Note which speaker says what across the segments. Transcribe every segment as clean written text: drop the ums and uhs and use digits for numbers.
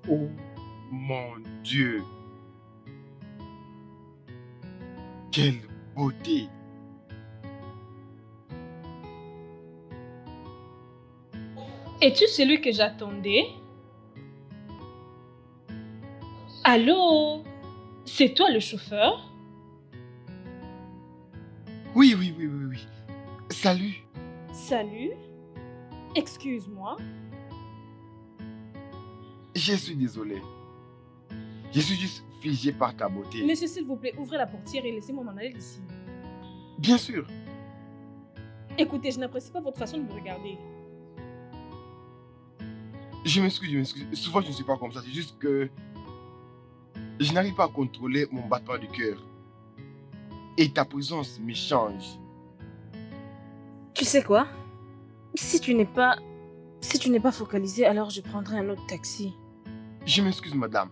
Speaker 1: Oh mon Dieu, quelle beauté!
Speaker 2: Es-tu celui que j'attendais? Allô? C'est toi le chauffeur?
Speaker 1: Oui, oui, oui, oui, oui. Salut.
Speaker 2: Salut? Excuse-moi.
Speaker 1: Je suis désolé. Je suis juste figé par ta beauté.
Speaker 2: Monsieur, s'il vous plaît, ouvrez la portière et laissez-moi m'en aller d'ici.
Speaker 1: Bien sûr.
Speaker 2: Écoutez, je n'apprécie pas votre façon de me regarder.
Speaker 1: Je m'excuse, je m'excuse. Souvent, je ne suis pas comme ça. C'est juste que je n'arrive pas à contrôler mon battement du cœur. Et ta présence me change.
Speaker 3: Tu sais quoi? Si tu n'es pas focalisé, alors je prendrai un autre taxi.
Speaker 1: Je m'excuse, madame.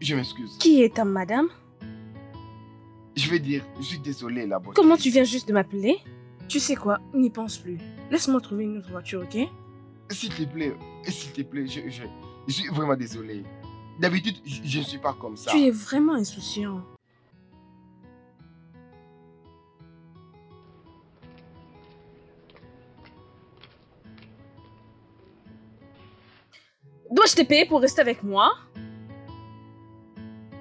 Speaker 1: Je m'excuse.
Speaker 3: Qui est ta madame?
Speaker 1: Je vais dire, je suis désolé, la beauté.
Speaker 3: Comment tu viens juste de m'appeler? Tu sais quoi? N'y pense plus. Laisse-moi trouver une autre voiture, ok?
Speaker 1: S'il te plaît, je suis vraiment désolé. D'habitude, je ne suis pas comme ça.
Speaker 3: Tu es vraiment insouciant. Dois-je te payer pour rester avec moi?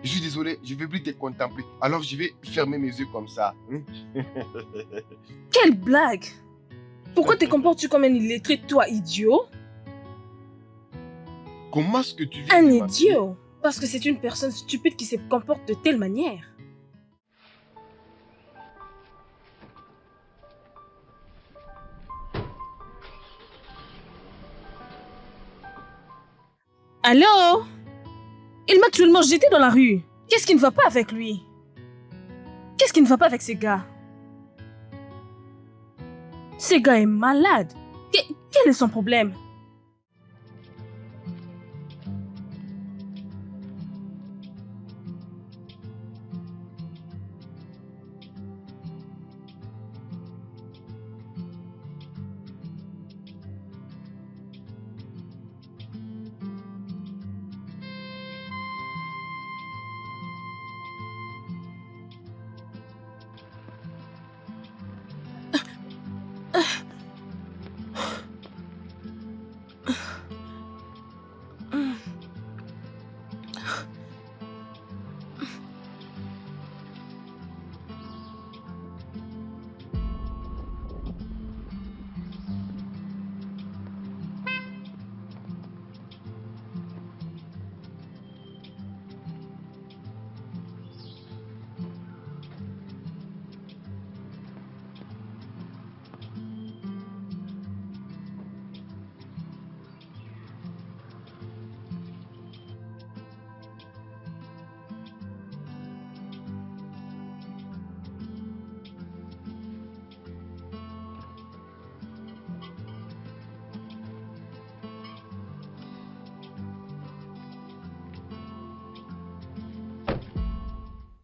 Speaker 1: Je suis désolé, je ne vais plus te contempler. Alors je vais fermer mes yeux comme ça.
Speaker 3: Quelle blague! Pourquoi te comportes-tu comme un illettré, toi, idiot?
Speaker 1: Comment est-ce que tu viens
Speaker 3: Un
Speaker 1: de m'appeler?
Speaker 3: idiot! Parce que c'est une personne stupide qui se comporte de telle manière. Allô? Il m'a cruellement jeté dans la rue. Qu'est-ce qui ne va pas avec lui? Qu'est-ce qui ne va pas avec ce gars? Ce gars est malade. Quel est son problème?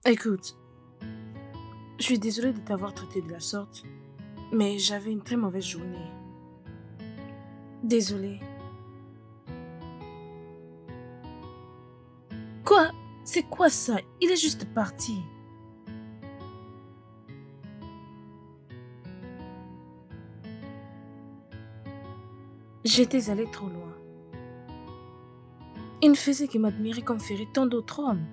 Speaker 3: Écoute, je suis désolée de t'avoir traité de la sorte, mais j'avais une très mauvaise journée. Désolée. Quoi? C'est quoi ça? Il est juste parti. J'étais allée trop loin. Il ne faisait que m'admirer comme ferait tant d'autres hommes.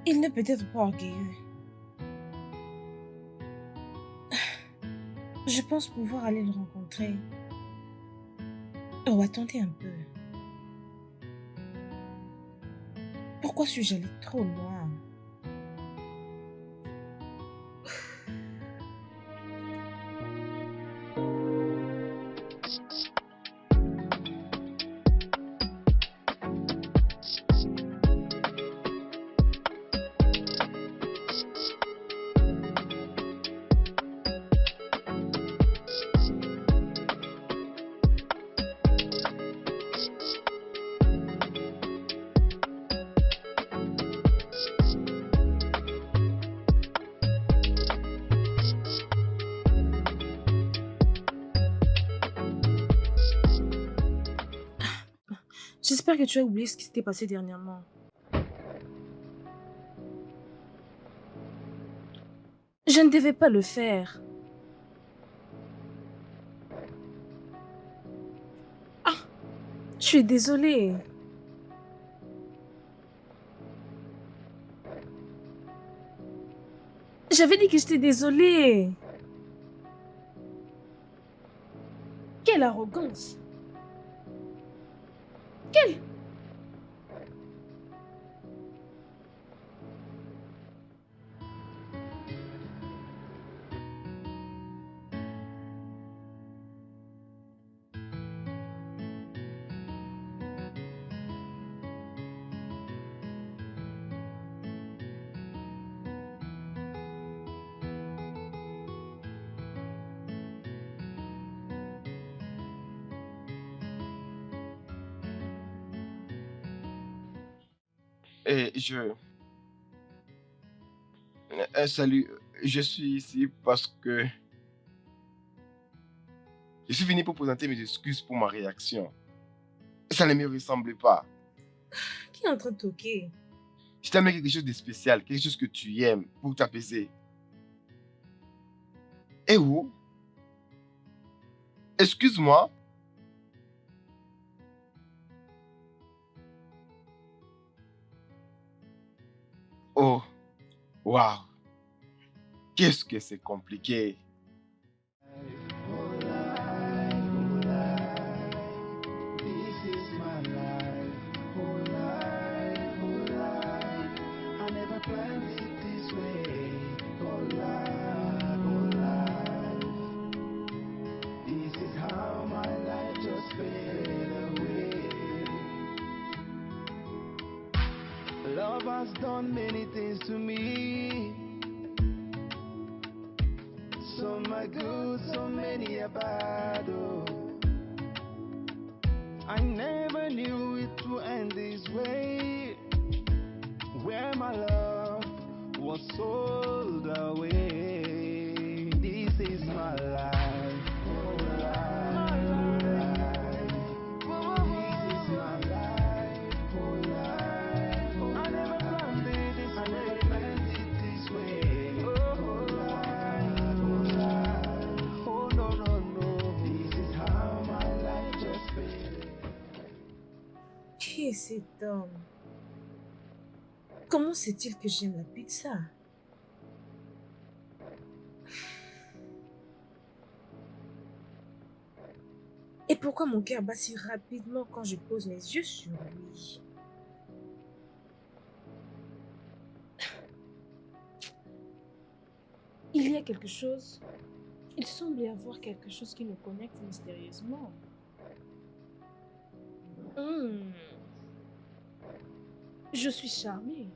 Speaker 3: Il n'est peut-être pas orgueilleux. Je pense pouvoir aller le rencontrer. Oh, attendez un peu. Pourquoi suis-je allée trop loin? J'espère que tu as oublié ce qui s'était passé dernièrement. Je ne devais pas le faire. Ah, je suis désolée. J'avais dit que j'étais désolée.
Speaker 2: Quelle arrogance!
Speaker 3: Quelle...
Speaker 1: Et salut, je suis ici parce que je suis venu pour présenter mes excuses pour ma réaction. Ça ne me ressemblait pas.
Speaker 3: Qui est en train de toquer?
Speaker 1: Je t'ai amené quelque chose de spécial, quelque chose que tu aimes pour t'apaiser. Et où? Excuse-moi. Oh, waouh. Qu'est-ce que c'est compliqué.
Speaker 4: Love has done many things to me. Some are good, so many are bad. Oh. I never knew it would end this way, where my love was sold away. This is my life. Oh, life. My life. This is my life. Oh, life. I never planned it this way. I never planned it this way. Oh, life. Oh, life. Oh, no, no, no. This is how my life just faded.
Speaker 3: Qui est cet homme? Comment sait-il que j'aime la pizza? Et pourquoi mon cœur bat si rapidement quand je pose mes yeux sur lui?
Speaker 2: Il y a quelque chose. Il semble y avoir quelque chose qui nous connecte mystérieusement. Je suis charmée.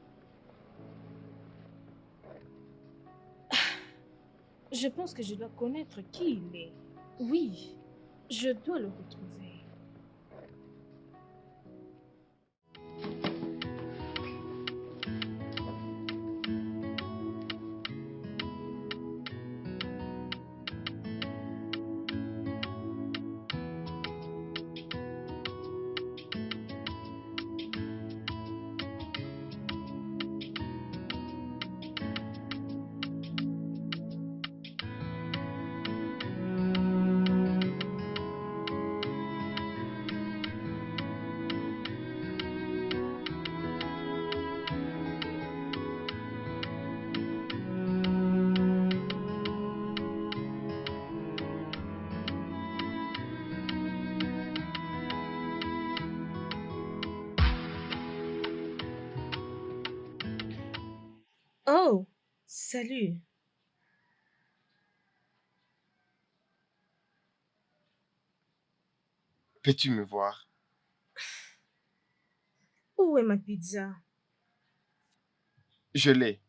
Speaker 2: Je pense que je dois connaître qui il est. Oui, je dois le retrouver.
Speaker 3: Oh, salut.
Speaker 1: Peux-tu me voir?
Speaker 3: Où est ma pizza?
Speaker 1: Je l'ai.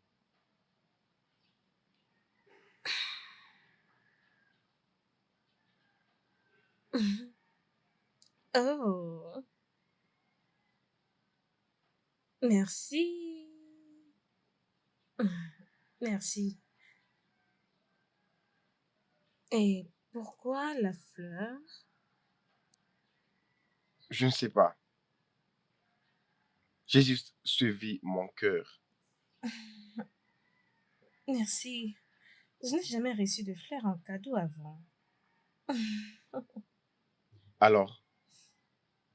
Speaker 3: Oh, merci. Merci. Et pourquoi la fleur?
Speaker 1: Je ne sais pas. J'ai juste suivi mon cœur.
Speaker 2: Merci. Je n'ai jamais reçu de fleurs en cadeau avant.
Speaker 1: Alors,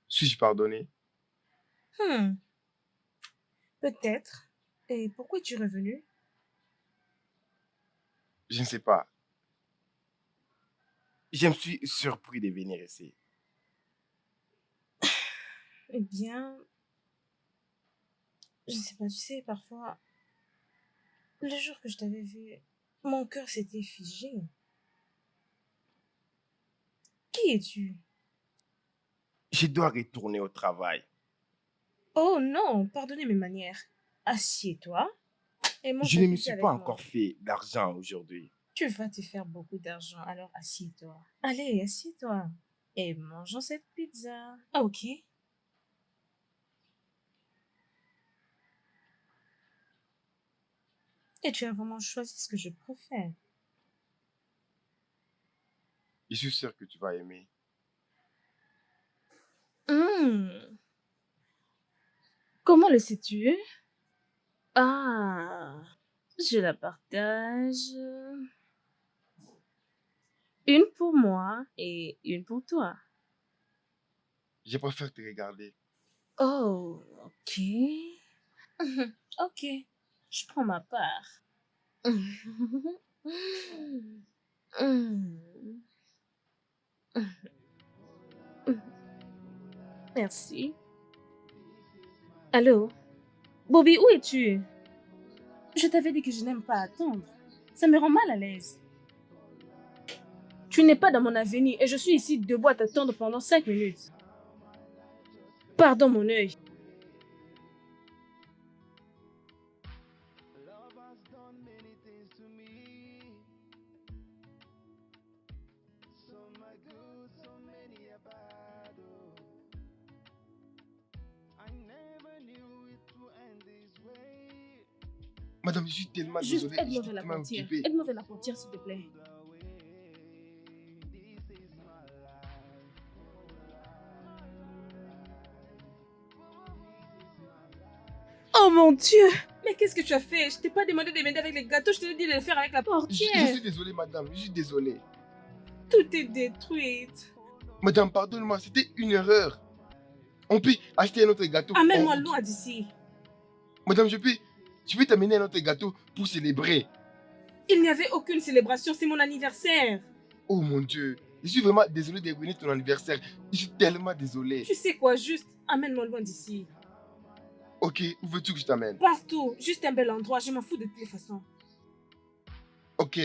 Speaker 1: suis-je pardonné?
Speaker 2: Hmm, peut-être. Et pourquoi es-tu revenu?
Speaker 1: Je ne sais pas. Je me suis surpris de venir ici.
Speaker 2: Eh bien, je ne sais pas, tu sais, parfois, le jour que je t'avais vu, mon cœur s'était figé. Qui es-tu?
Speaker 1: Je dois retourner au travail.
Speaker 2: Oh non, pardonnez mes manières. Assieds-toi et mange
Speaker 1: Je
Speaker 2: ta
Speaker 1: ne me
Speaker 2: pizza
Speaker 1: suis pas
Speaker 2: avec moi.
Speaker 1: encore fait d'argent aujourd'hui.
Speaker 2: Tu vas te faire beaucoup d'argent, alors assieds-toi. Allez, assieds-toi. Et mangeons cette pizza. Ah, ok. Et tu as vraiment choisi ce que je préfère.
Speaker 1: Je suis sûr que tu vas aimer.
Speaker 3: Hmm. Comment le sais-tu? Ah, je la partage. Une pour moi et une pour toi.
Speaker 1: Je préfère te regarder.
Speaker 3: Oh, ok. Ok, je prends ma part. Merci. Allô? Bobby, où es-tu? Je t'avais dit que je n'aime pas attendre. Ça me rend mal à l'aise. Tu n'es pas dans mon avenir et je suis ici debout à t'attendre pendant 5 minutes. Pardon mon œil.
Speaker 4: Love has done many things to me. Some are good, so many are bad. Oh. I never knew it would end this way.
Speaker 1: Madame, je suis tellement
Speaker 3: Juste
Speaker 1: désolé. Je
Speaker 3: aide-moi
Speaker 1: suis
Speaker 3: vers la
Speaker 1: tellement
Speaker 3: portière.
Speaker 1: occupé.
Speaker 3: Aide-moi vers la portière, s'il te plaît.
Speaker 4: This is my life.
Speaker 3: Oh mon Dieu! Mais qu'est-ce que tu as fait? Je t'ai pas demandé de m'aider avec les gâteaux, je t'ai dit de le faire avec la
Speaker 1: Je
Speaker 3: portière.
Speaker 1: suis désolé, madame. Je suis désolé.
Speaker 3: Tout est détruit.
Speaker 1: Madame, pardonne-moi. C'était une erreur. On peut acheter un autre gâteau.
Speaker 3: Amène-moi loin d'ici.
Speaker 1: Madame, je peux t'amener un autre gâteau pour célébrer.
Speaker 3: Il n'y avait aucune célébration, c'est mon anniversaire.
Speaker 1: Oh mon Dieu. Je suis vraiment désolé de ruiner ton anniversaire. Je suis tellement désolé.
Speaker 3: Tu sais quoi, juste amène-moi loin d'ici.
Speaker 1: Ok, où veux-tu que je t'amène?
Speaker 3: Partout, juste un bel endroit, je m'en fous de toutes les façons.
Speaker 1: Ok.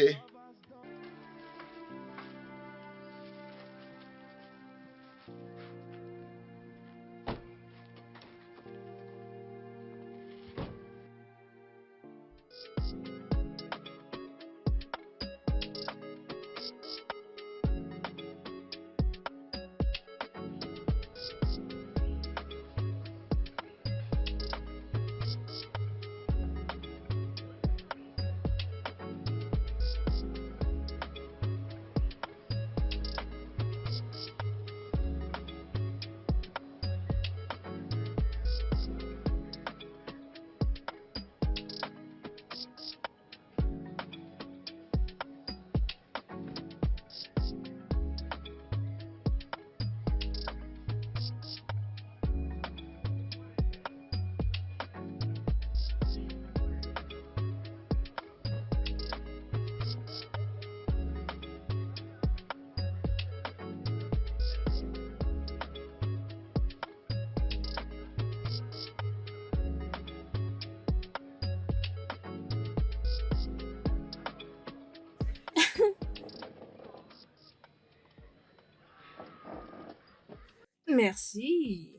Speaker 3: Merci.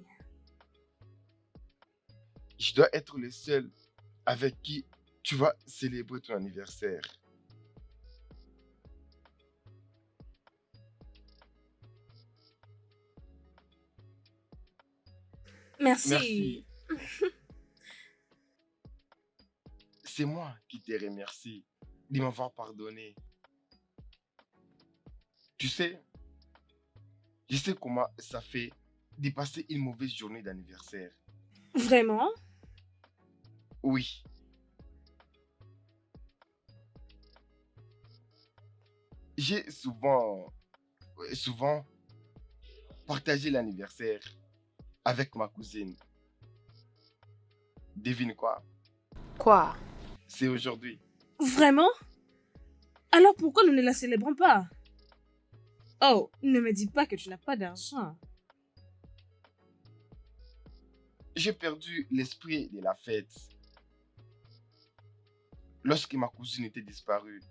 Speaker 1: Je dois être le seul avec qui tu vas célébrer ton anniversaire.
Speaker 3: Merci.
Speaker 1: C'est moi qui te remercie de m'avoir pardonné. Tu sais, je sais comment ça fait de passer une mauvaise journée d'anniversaire.
Speaker 3: Vraiment?
Speaker 1: Oui. J'ai souvent partagé l'anniversaire avec ma cousine. Devine quoi?
Speaker 3: Quoi?
Speaker 1: C'est aujourd'hui.
Speaker 3: Vraiment? Alors pourquoi nous ne la célébrons pas? Oh, ne me dis pas que tu n'as pas d'argent.
Speaker 1: J'ai perdu l'esprit de la fête lorsque ma cousine était disparue,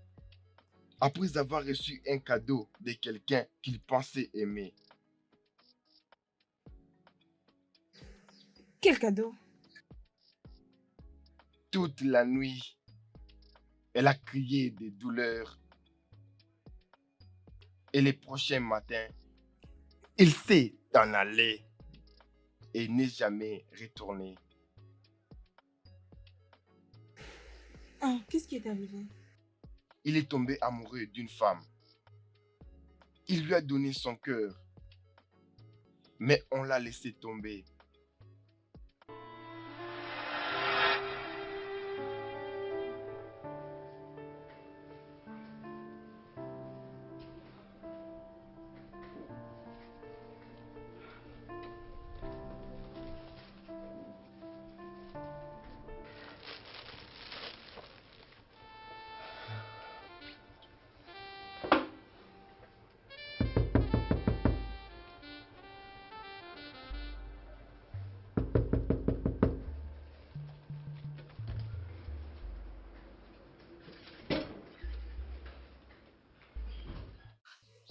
Speaker 1: après avoir reçu un cadeau de quelqu'un qu'il pensait aimer.
Speaker 3: Quel cadeau?
Speaker 1: Toute la nuit, elle a crié de douleur. Et les prochains matins, il s'est en allé et n'est jamais retourné.
Speaker 3: Ah, qu'est-ce qui est arrivé?
Speaker 1: Il est tombé amoureux d'une femme. Il lui a donné son cœur, mais on l'a laissé tomber.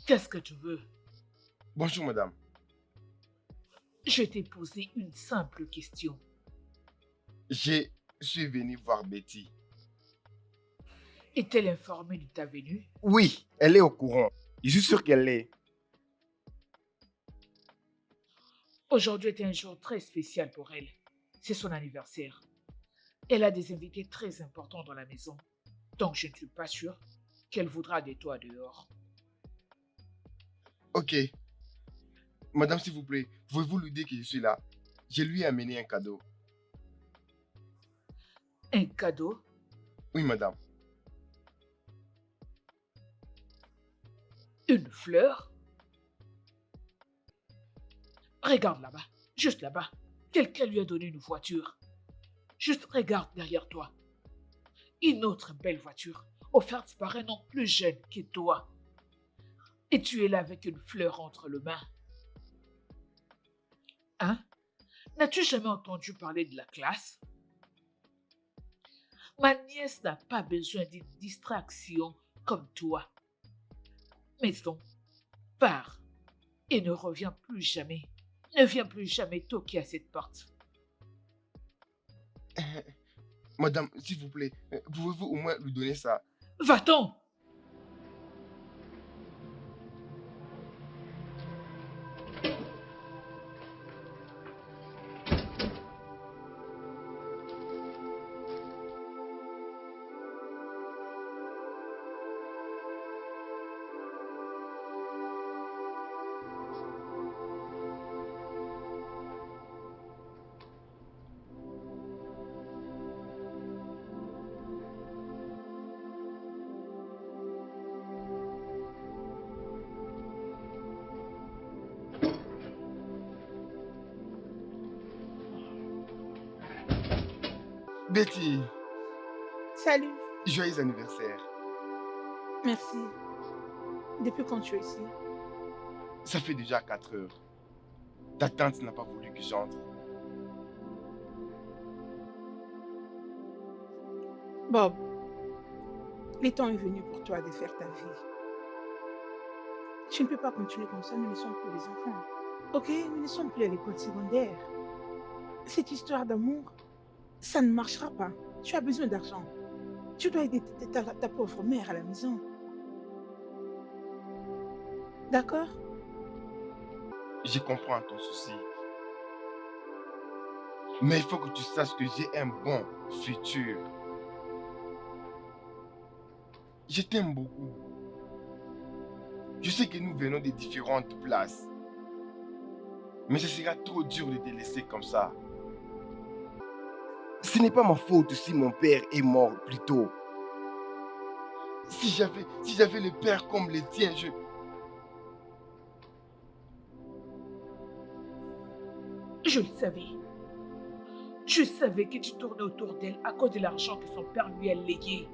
Speaker 5: Qu'est-ce que tu veux?
Speaker 1: Bonjour madame.
Speaker 5: Je t'ai posé une simple question.
Speaker 1: Je suis venu voir Betty.
Speaker 5: Est-elle informée de ta venue?
Speaker 1: Oui, elle est au courant. Je suis sûr qu'elle l'est.
Speaker 5: Aujourd'hui est un jour très spécial pour elle. C'est son anniversaire. Elle a des invités très importants dans la maison. Donc je ne suis pas sûr qu'elle voudra de toi dehors.
Speaker 1: Ok. Madame, s'il vous plaît, pouvez-vous lui dire que je suis là? Je lui ai amené un cadeau.
Speaker 5: Un cadeau?
Speaker 1: Oui, madame.
Speaker 5: Une fleur? Regarde là-bas, juste là-bas. Quelqu'un lui a donné une voiture. Juste regarde derrière toi. Une autre belle voiture, offerte par un homme plus jeune que toi. Et tu es là avec une fleur entre les mains. Hein? N'as-tu jamais entendu parler de la classe? Ma nièce n'a pas besoin d'une distraction comme toi. Maison, pars et ne reviens plus jamais. Ne viens plus jamais toquer à cette porte.
Speaker 1: Madame, s'il vous plaît, pouvez-vous au moins lui donner ça?
Speaker 5: Va-t'en!
Speaker 1: Betty,
Speaker 6: Salut,
Speaker 1: joyeux anniversaire.
Speaker 6: merci. Depuis quand tu es ici?
Speaker 1: Ça fait déjà 4 heures. Ta tante n'a pas voulu que j'entre.
Speaker 6: Bob, le temps est venu pour toi de faire ta vie. Tu ne peux pas continuer comme ça, nous ne sommes plus des enfants. Ok, nous ne sommes plus à l'école secondaire. Cette histoire d'amour, ça ne marchera pas. Tu as besoin d'argent. Tu dois aider ta pauvre mère à la maison. D'accord?
Speaker 1: Je comprends ton souci. Mais il faut que tu saches que j'ai un bon futur. Je t'aime beaucoup. Je sais que nous venons de différentes places. Mais ce sera trop dur de te laisser comme ça. Ce n'est pas ma faute si mon père est mort plus tôt. Si j'avais le père comme le tien,
Speaker 5: Je le savais. Je savais que tu tournais autour d'elle à cause de l'argent que son père lui a légué.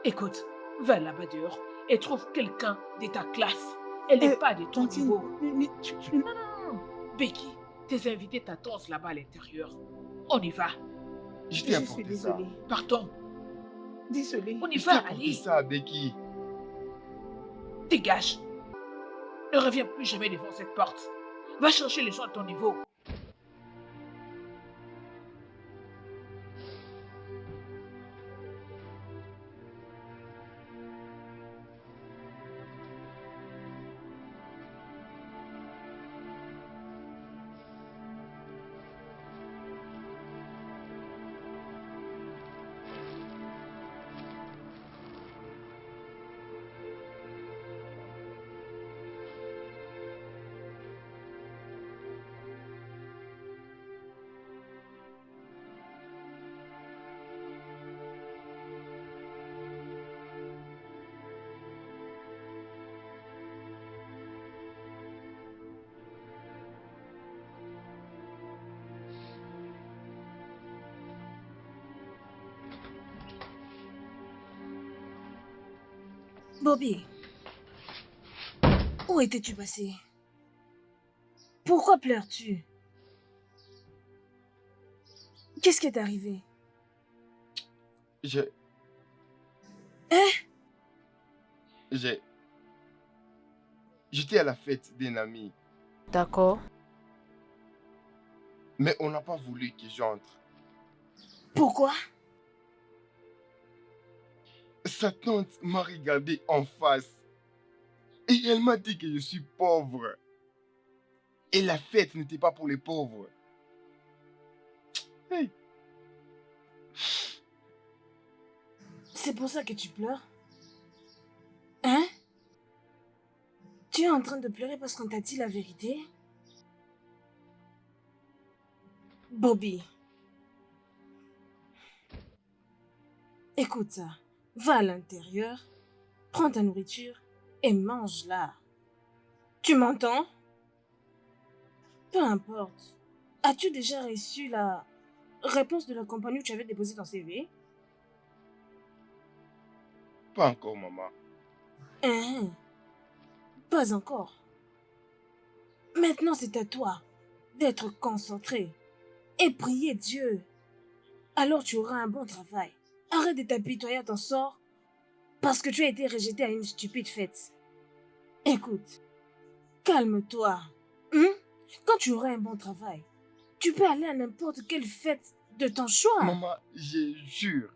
Speaker 5: Écoute, va là-bas dehors et trouve quelqu'un de ta classe. Elle n'est pas de ton
Speaker 6: Tantine,
Speaker 5: niveau.
Speaker 6: mais
Speaker 5: Non. Becky, tes invités t'attendent là-bas à l'intérieur. On y va.
Speaker 1: je
Speaker 6: je
Speaker 1: t'ai
Speaker 6: suis
Speaker 1: apporté ça.
Speaker 6: désolée.
Speaker 5: Partons.
Speaker 6: Désolée.
Speaker 5: On y
Speaker 1: Je t'ai
Speaker 5: va,
Speaker 1: apporté
Speaker 5: allez.
Speaker 1: ça, Becky.
Speaker 5: Dégage. Ne reviens plus jamais devant cette porte. Va chercher les gens à ton niveau.
Speaker 2: Bobby, où étais-tu passé? Pourquoi pleures-tu? Qu'est-ce qui est arrivé?
Speaker 1: J'ai...
Speaker 2: Hein?
Speaker 1: J'étais à la fête d'un ami,
Speaker 2: D'accord.
Speaker 1: mais on n'a pas voulu que j'entre.
Speaker 2: Pourquoi?
Speaker 1: Sa tante m'a regardé en face et elle m'a dit que je suis pauvre. Et la fête n'était pas pour les pauvres. Hey.
Speaker 2: C'est pour ça que tu pleures? Hein? Tu es en train de pleurer parce qu'on t'a dit la vérité? Bobby. Écoute ça. Va à l'intérieur, prends ta nourriture et mange-la. Tu m'entends? Peu importe. As-tu déjà reçu la réponse de la compagnie où tu avais déposé ton CV?
Speaker 1: Pas encore, maman.
Speaker 2: Hein? Pas encore. Maintenant, c'est à toi d'être concentré et prier Dieu. Alors tu auras un bon travail. Arrête de t'apitoyer à ton sort parce que tu as été rejeté à une stupide fête. Écoute, calme-toi. Quand tu auras un bon travail, tu peux aller à n'importe quelle fête de ton choix.
Speaker 1: Maman, je jure,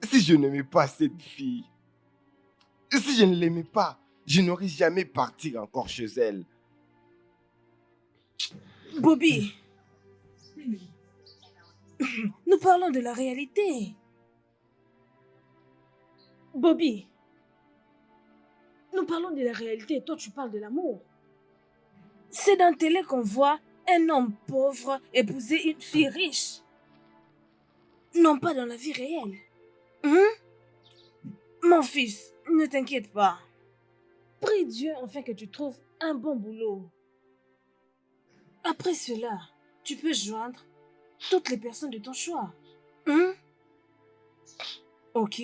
Speaker 1: si je n'aimais pas cette fille, si je ne l'aimais pas, je n'aurais jamais parti encore chez elle.
Speaker 2: Bobby, nous parlons de la réalité. Bobby, nous parlons de la réalité et toi tu parles de l'amour. C'est dans télé qu'on voit un homme pauvre épouser une fille riche. Non pas dans la vie réelle. Mon fils, ne t'inquiète pas. Prie Dieu afin que tu trouves un bon boulot. Après cela, tu peux joindre toutes les personnes de ton choix. Ok?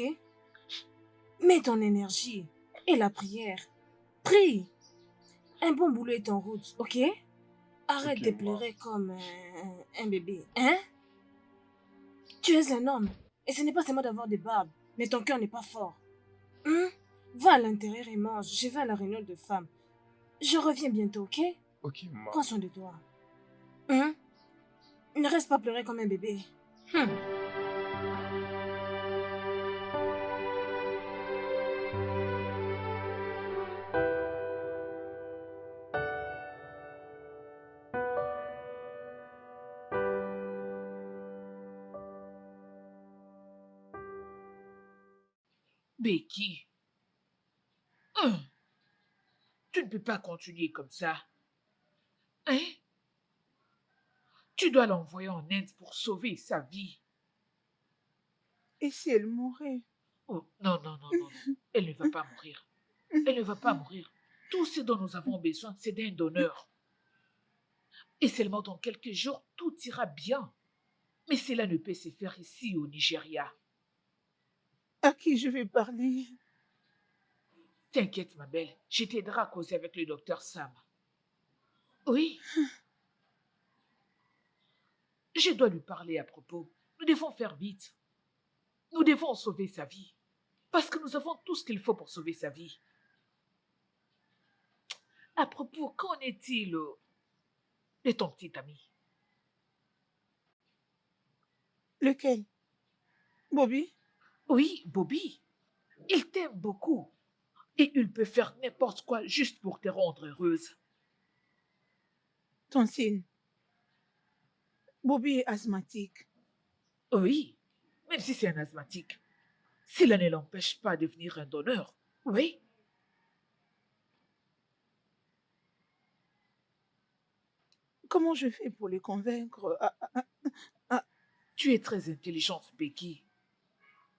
Speaker 2: Mets ton énergie et la prière. Prie. Un bon boulot est en route, ok? Arrête
Speaker 1: Ok,
Speaker 2: de
Speaker 1: maman.
Speaker 2: pleurer comme un bébé, hein? Tu es un homme, et ce n'est pas seulement d'avoir des barbes, mais ton cœur n'est pas fort. Va à l'intérieur et mange, je vais à la réunion de femmes. Je reviens bientôt, ok?
Speaker 1: Ok, maman.
Speaker 2: Prends soin de toi. Ne reste pas pleurer comme un bébé.
Speaker 5: Becky, tu ne peux pas continuer comme ça. Hein? Tu dois l'envoyer en Inde pour sauver sa vie.
Speaker 6: Et si elle mourait?
Speaker 5: Oh, non, non, non, non, non. Elle ne va pas mourir. Elle ne va pas mourir. Tout ce dont nous avons besoin, c'est d'un donneur. Et seulement dans quelques jours, tout ira bien. Mais cela ne peut se faire ici au Nigeria.
Speaker 6: À qui je vais parler?
Speaker 5: T'inquiète, ma belle, je t'aiderai à causer avec le docteur Sam. Oui. Je dois lui parler à propos. Nous devons faire vite. Nous devons sauver sa vie. Parce que nous avons tout ce qu'il faut pour sauver sa vie. À propos, qu'en est-il de ton petit ami?
Speaker 6: Lequel? Bobby?
Speaker 5: Oui, Bobby. Il t'aime beaucoup. Et il peut faire n'importe quoi juste pour te rendre heureuse.
Speaker 6: Tonsine. Bobby est asthmatique.
Speaker 5: Oui, même si c'est un asthmatique. Cela ne l'empêche pas de devenir un donneur. Oui.
Speaker 6: Comment je fais pour les convaincre?
Speaker 5: Tu es très intelligente, Becky.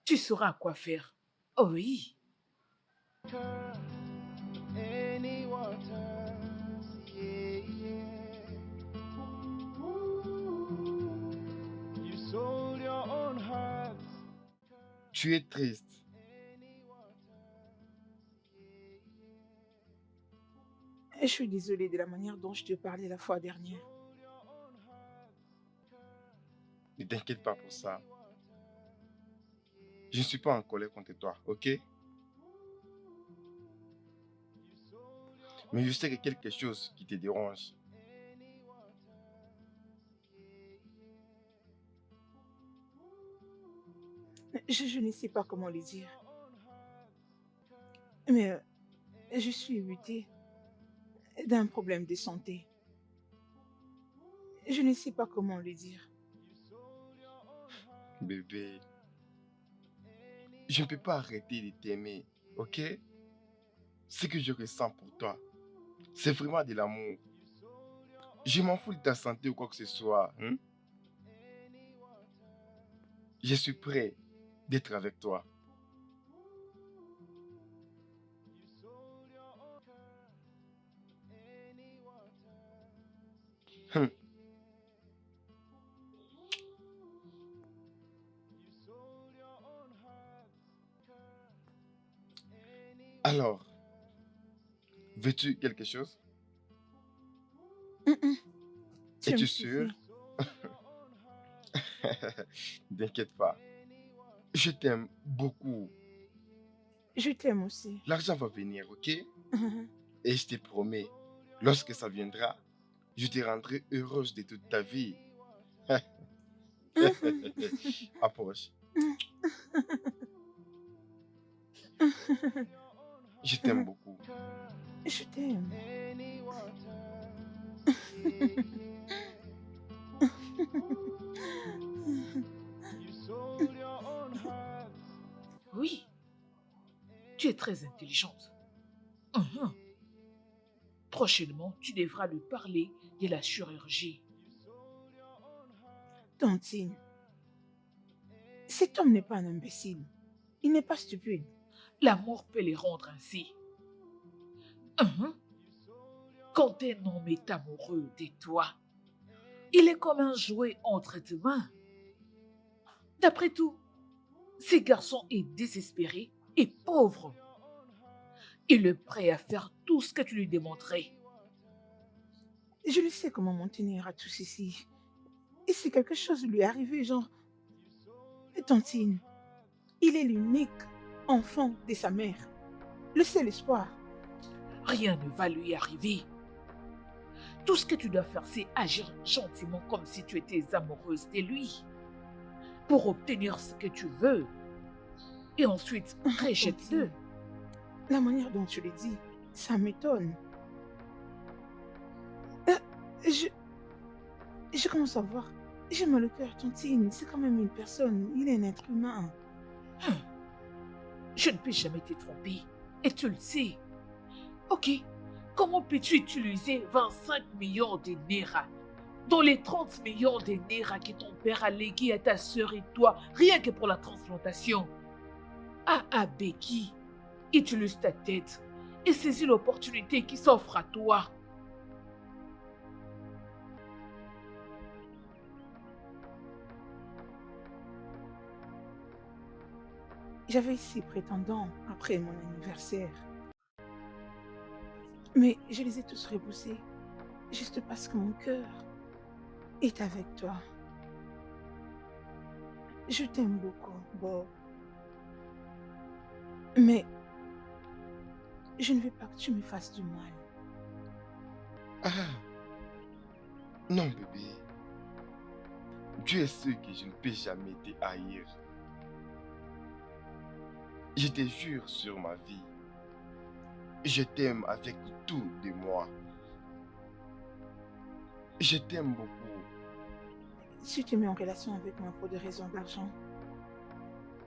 Speaker 5: Tu sauras quoi faire. Oh oui.
Speaker 4: Any waters, yeah, yeah. You sold your own heart.
Speaker 1: Tu es triste.
Speaker 6: Je suis désolée de la manière dont je te parlais la fois dernière.
Speaker 1: Ne t'inquiète pas pour ça. Je ne suis pas en colère contre toi, ok? Mais je sais qu'il y a quelque chose qui te dérange.
Speaker 6: Je ne sais pas comment le dire. Mais je suis butée d'un problème de santé. Je ne sais pas comment le dire.
Speaker 1: Bébé, je ne peux pas arrêter de t'aimer, ok? Ce que je ressens pour toi, c'est vraiment de l'amour. Je m'en fous de ta santé ou quoi que ce soit. Hein? Je suis prêt d'être avec toi. Hum. Alors, veux-tu quelque chose?
Speaker 6: Tu me
Speaker 1: Es-tu
Speaker 6: suffis.
Speaker 1: sûr? T'inquiète pas. Je t'aime beaucoup.
Speaker 6: Je t'aime aussi.
Speaker 1: L'argent va venir, ok? Et je te promets, lorsque ça viendra, je te rendrai heureuse de toute ta vie. Approche. Je t'aime beaucoup.
Speaker 6: Je t'aime.
Speaker 4: Any waters, you sold your own heart.
Speaker 5: Oui. Tu es très intelligente. Mhm. Prochainement, tu devras lui parler de la chirurgie.
Speaker 6: Tantine, cet homme n'est pas un imbécile. Il n'est pas stupide.
Speaker 5: L'amour peut les rendre ainsi. Mhm. Quand un homme est amoureux de toi, il est comme un jouet entre tes mains. D'après tout, ce garçon est désespéré et pauvre. Il est prêt à faire tout ce que tu lui demanderais.
Speaker 6: Je ne sais comment m'en tenir à tout ceci. Et si quelque chose lui est arrivé, genre... Tantine, il est l'unique enfant de sa mère. Le seul espoir.
Speaker 5: Rien ne va lui arriver. Tout ce que tu dois faire, c'est agir gentiment comme si tu étais amoureuse de lui. Pour obtenir ce que tu veux. Et ensuite, rejette-le.
Speaker 6: La manière dont tu le dis, ça m'étonne. Je commence à voir. J'ai mal au cœur, Tantine. C'est quand même une personne. Il est un être humain.
Speaker 5: Je ne peux jamais te tromper. Et tu le sais. Ok, comment peux-tu utiliser 25 millions de Naira Dans les 30 millions de Naira que ton père a légués à ta sœur et toi, rien que pour la transplantation. Becky, utilise ta tête et saisis l'opportunité qui s'offre à toi.
Speaker 6: J'avais 6 prétendants après mon anniversaire. Mais je les ai tous repoussés, juste parce que mon cœur est avec toi. Je t'aime beaucoup, Bob. Mais je ne veux pas que tu me fasses du mal.
Speaker 1: Ah, non, bébé. Dieu est sûr que je ne peux jamais te haïr. Je te jure sur ma vie. Je t'aime avec tout de moi. Je t'aime beaucoup.
Speaker 6: Si tu te mets en relation avec moi pour des raisons d'argent,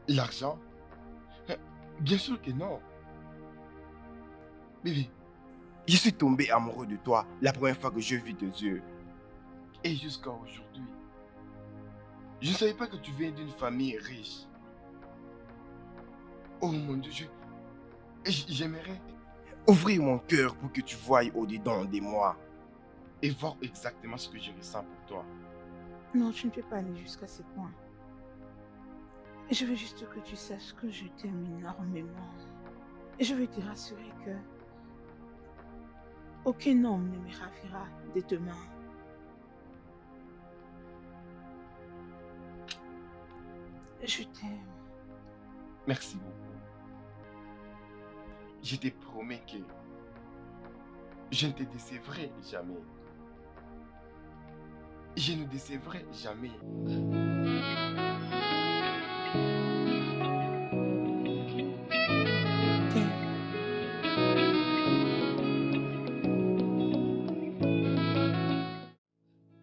Speaker 1: L'argent? Bien sûr que non. Bébé, je suis tombé amoureux de toi la première fois que j'ai vu tes yeux. Et jusqu'à aujourd'hui, je ne savais pas que tu viens d'une famille riche. Oh mon Dieu, j'aimerais ouvrir mon cœur pour que tu voies au-dedans de moi et voir exactement ce que je ressens pour toi.
Speaker 6: non, tu ne peux pas aller jusqu'à ce point. Je veux juste que tu saches que je t'aime énormément. Je veux te rassurer que aucun homme ne me ravira de demain. Je t'aime.
Speaker 1: Merci beaucoup. Je te promets que je ne te décevrai jamais. Je ne décevrai jamais.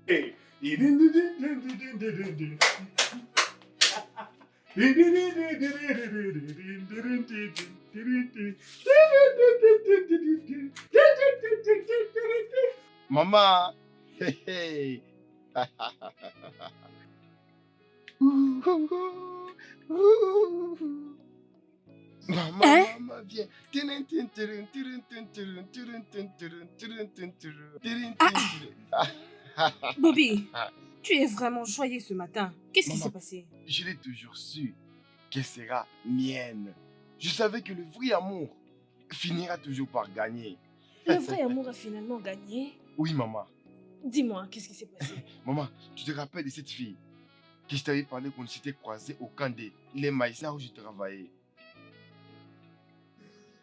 Speaker 7: Hey.
Speaker 1: Maman! Hey, hey. Maman,
Speaker 2: Hein?
Speaker 1: maman, viens.
Speaker 2: Bobby, tu es vraiment joyeux ce matin. Qu'est-ce qui
Speaker 1: Maman.
Speaker 2: s'est passé?
Speaker 1: Je l'ai toujours su qu'elle sera mienne. Je savais que le vrai amour finira toujours par gagner.
Speaker 2: Le vrai amour a finalement gagné.
Speaker 1: Oui, maman.
Speaker 2: Dis-moi, qu'est-ce qui s'est passé?
Speaker 1: Maman, tu te rappelles de cette fille que je t'avais parlé qu'on s'était croisés au camp des les maïs, là où je travaillais.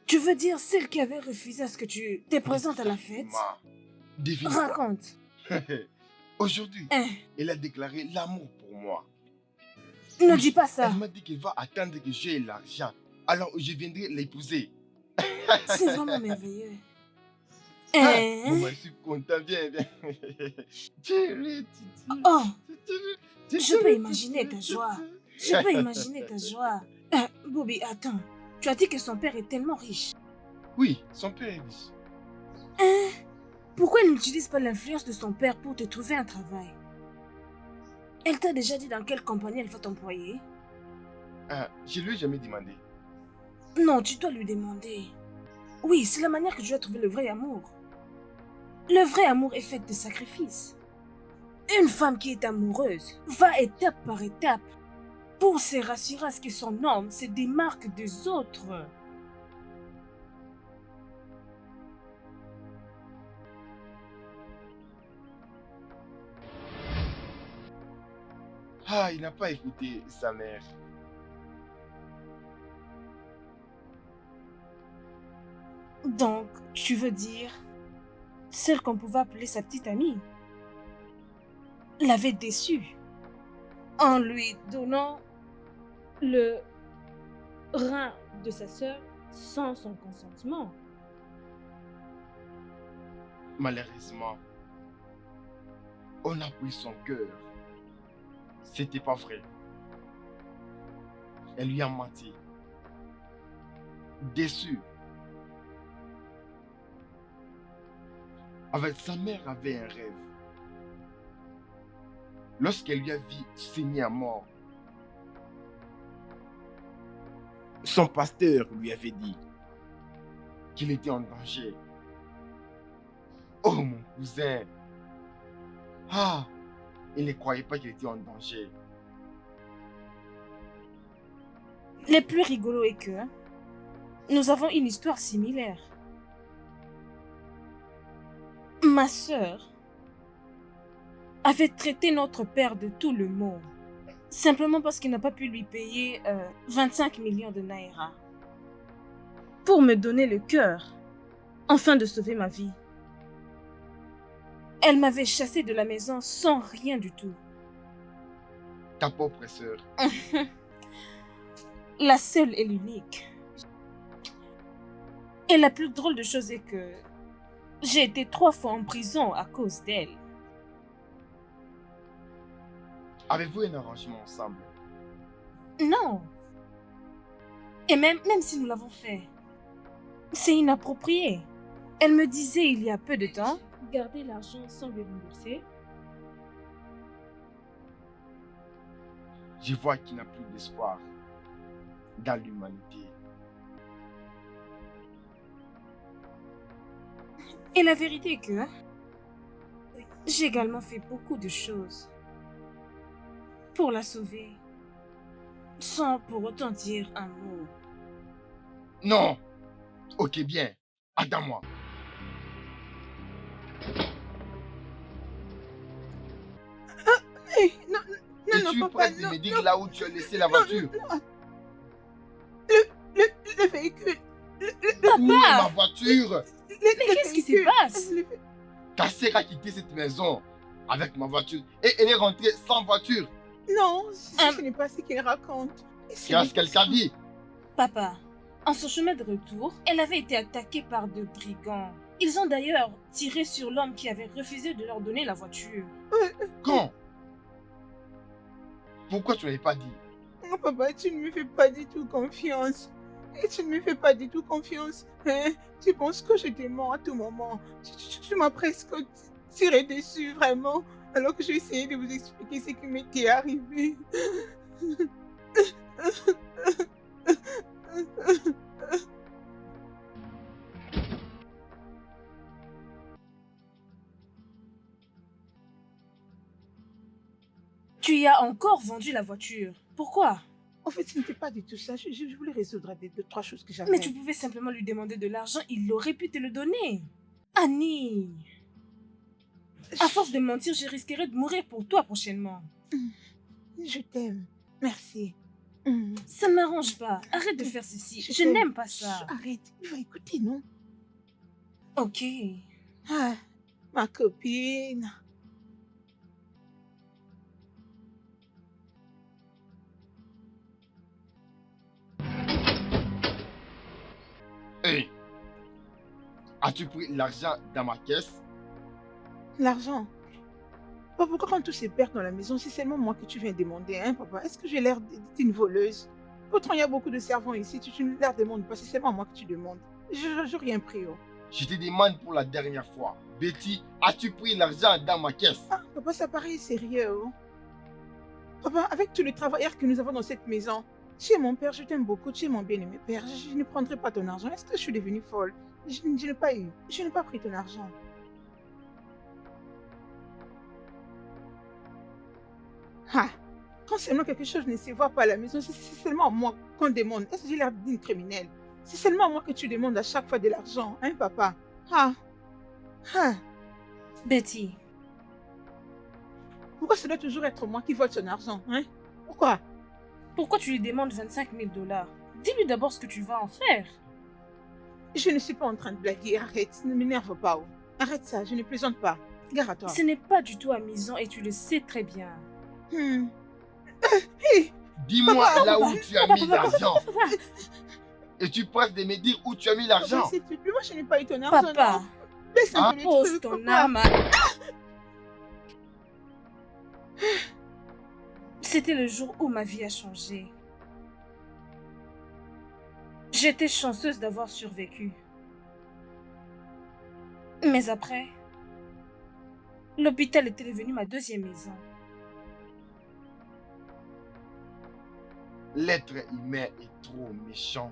Speaker 2: Tu veux dire celle qui avait refusé à ce que tu te présentes à la fête?
Speaker 1: Maman, devine quoi?
Speaker 2: Raconte.
Speaker 1: Aujourd'hui,
Speaker 2: Hein?
Speaker 1: elle a déclaré l'amour pour moi.
Speaker 2: Ne
Speaker 1: Oui,
Speaker 2: dis pas ça.
Speaker 1: Elle m'a dit qu'elle va attendre que j'ai l'argent. Alors je viendrai l'épouser.
Speaker 2: C'est vraiment merveilleux.
Speaker 1: Ah,
Speaker 2: Hein?
Speaker 1: maman, je suis content. Viens, viens.
Speaker 2: Oh, je peux imaginer ta joie. Je peux imaginer ta joie. Bobby, attends. Tu as dit que son père est tellement riche.
Speaker 1: Oui, son père est riche.
Speaker 2: Hein? Pourquoi il n'utilise pas l'influence de son père pour te trouver un travail? Elle t'a déjà dit dans quelle compagnie elle va t'employer?
Speaker 1: Ah, je lui ai jamais demandé.
Speaker 2: Non, tu dois lui demander. Oui, c'est la manière que tu dois trouver le vrai amour. Le vrai amour est fait de sacrifices. Une femme qui est amoureuse va étape par étape pour se rassurer à ce que son homme se démarque des autres.
Speaker 1: Ah, il n'a pas écouté sa mère.
Speaker 2: Donc, tu veux dire, celle qu'on pouvait appeler sa petite amie, l'avait déçue en lui donnant le rein de sa sœur sans son consentement.
Speaker 1: Malheureusement, on a pris son cœur. C'était pas vrai. Elle lui a menti. Déçue. Avec sa mère avait un rêve. lorsqu'elle lui a vu saigner à mort, son pasteur lui avait dit qu'il était en danger. Oh mon cousin! Ah! Il ne croyait pas qu'il était en danger.
Speaker 2: Le plus rigolo est que nous avons une histoire similaire. Ma sœur avait traité notre père de tout le mot, simplement parce qu'il n'a pas pu lui payer 25 millions de naira pour me donner le cœur, afin de sauver ma vie. Elle m'avait chassée de la maison sans rien du tout.
Speaker 1: Ta pauvre sœur.
Speaker 2: La seule et l'unique. Et la plus drôle de chose est que j'ai été 3 fois en prison à cause d'elle.
Speaker 1: Avez-vous un arrangement ensemble?
Speaker 2: Non. Et même si nous l'avons fait, c'est inapproprié. Elle me disait il y a peu de temps,
Speaker 3: Garder l'argent sans le rembourser.
Speaker 1: Je vois qu'il n'a plus d'espoir dans l'humanité.
Speaker 2: et la vérité est que j'ai également fait beaucoup de choses pour la sauver, sans pour autant dire un mot.
Speaker 1: Non! Ok, bien. Attends-moi.
Speaker 6: Hey, non, non,
Speaker 1: Es-tu
Speaker 6: papa,
Speaker 1: prête de
Speaker 6: non,
Speaker 1: me dire là où tu as laissé la
Speaker 6: non,
Speaker 1: voiture?
Speaker 6: non. Le véhicule.
Speaker 1: Où est ma voiture?
Speaker 2: Mais qu'est-ce qui se passe?
Speaker 1: Ta sœur a quitté cette maison avec ma voiture et elle est rentrée sans voiture.
Speaker 6: Non, ce n'est pas ce qu'elle raconte.
Speaker 1: Qu'est-ce qu'elle t'a dit?
Speaker 2: Papa, en son chemin de retour, elle avait été attaquée par 2 brigands. Ils ont d'ailleurs tiré sur l'homme qui avait refusé de leur donner la voiture.
Speaker 1: Quand? Pourquoi tu ne l'avais pas dit?
Speaker 6: Oh, papa, tu ne me fais pas du tout confiance. Et tu ne me fais pas du tout confiance. Hein? Tu penses que je t'ai mort à tout moment. Tu m'as presque tiré dessus, vraiment. Alors que j'ai essayé de vous expliquer ce qui m'était arrivé.
Speaker 2: Tu y as encore vendu la voiture. Pourquoi?
Speaker 6: En fait, ce n'était pas du tout ça. Je voulais résoudre 2-3 choses que j'avais.
Speaker 2: Mais tu pouvais simplement lui demander de l'argent, il aurait pu te le donner. Annie, à force de mentir, je risquerais de mourir pour toi prochainement.
Speaker 6: Je t'aime. Merci.
Speaker 2: Ça ne m'arrange pas. Arrête de faire ceci. Je
Speaker 6: t'aime.
Speaker 2: n'aime pas ça.
Speaker 6: Chut, arrête, il va écouter, non?
Speaker 2: Ok.
Speaker 6: Ah, ma copine.
Speaker 1: Hey! As-tu pris l'argent dans ma caisse?
Speaker 6: L'argent. Papa, pourquoi quand tout se perd dans la maison, c'est seulement moi que tu viens demander, hein, papa? Est-ce que j'ai l'air d'une voleuse? Pourtant, il y a beaucoup de servants ici, tu ne leur demandes pas, c'est seulement moi que tu demandes. Je n'ai rien pris, oh.
Speaker 1: Je te demande pour la dernière fois. Betty, as-tu pris l'argent dans ma caisse?
Speaker 6: Ah, papa, ça paraît sérieux, oh. Papa, avec tous les travailleurs que nous avons dans cette maison, tu es mon père, je t'aime beaucoup, tu es mon bien-aimé père, je ne prendrai pas ton argent. Est-ce que je suis devenue folle? Je n'ai pas eu, je n'ai pas pris ton argent. Ah, quand seulement quelque chose ne se voit pas à la maison, c'est seulement à moi qu'on demande. Est-ce que j'ai l'air d'une criminelle? C'est seulement à moi que tu demandes à chaque fois de l'argent, hein, papa? Ah, ah.
Speaker 2: Betty,
Speaker 6: Pourquoi ça doit toujours être moi qui vole son argent, hein? Pourquoi?
Speaker 2: pourquoi tu lui demandes 25 000 $? Dis-lui d'abord ce que tu vas en faire.
Speaker 6: Je ne suis pas en train de blaguer, arrête, ne m'énerve pas. Oh. Arrête ça, je ne plaisante pas. Gare à toi.
Speaker 2: Ce n'est pas du tout amusant et tu le sais très bien.
Speaker 1: Dis-moi
Speaker 6: Papa,
Speaker 1: là où
Speaker 6: papa,
Speaker 1: tu as mis l'argent. Et tu penses de me dire où tu as mis l'argent?
Speaker 6: S'il te plaît, moi je n'ai pas eu ton argent.
Speaker 2: Papa,
Speaker 6: non. Laisse un
Speaker 1: Hein?
Speaker 6: peu les
Speaker 2: pose
Speaker 6: trucs,
Speaker 2: ton
Speaker 6: papa.
Speaker 2: âme à... C'était le jour où ma vie a changé. J'étais chanceuse d'avoir survécu. Mais après, l'hôpital était devenu ma deuxième maison.
Speaker 1: L'être humain est trop méchant.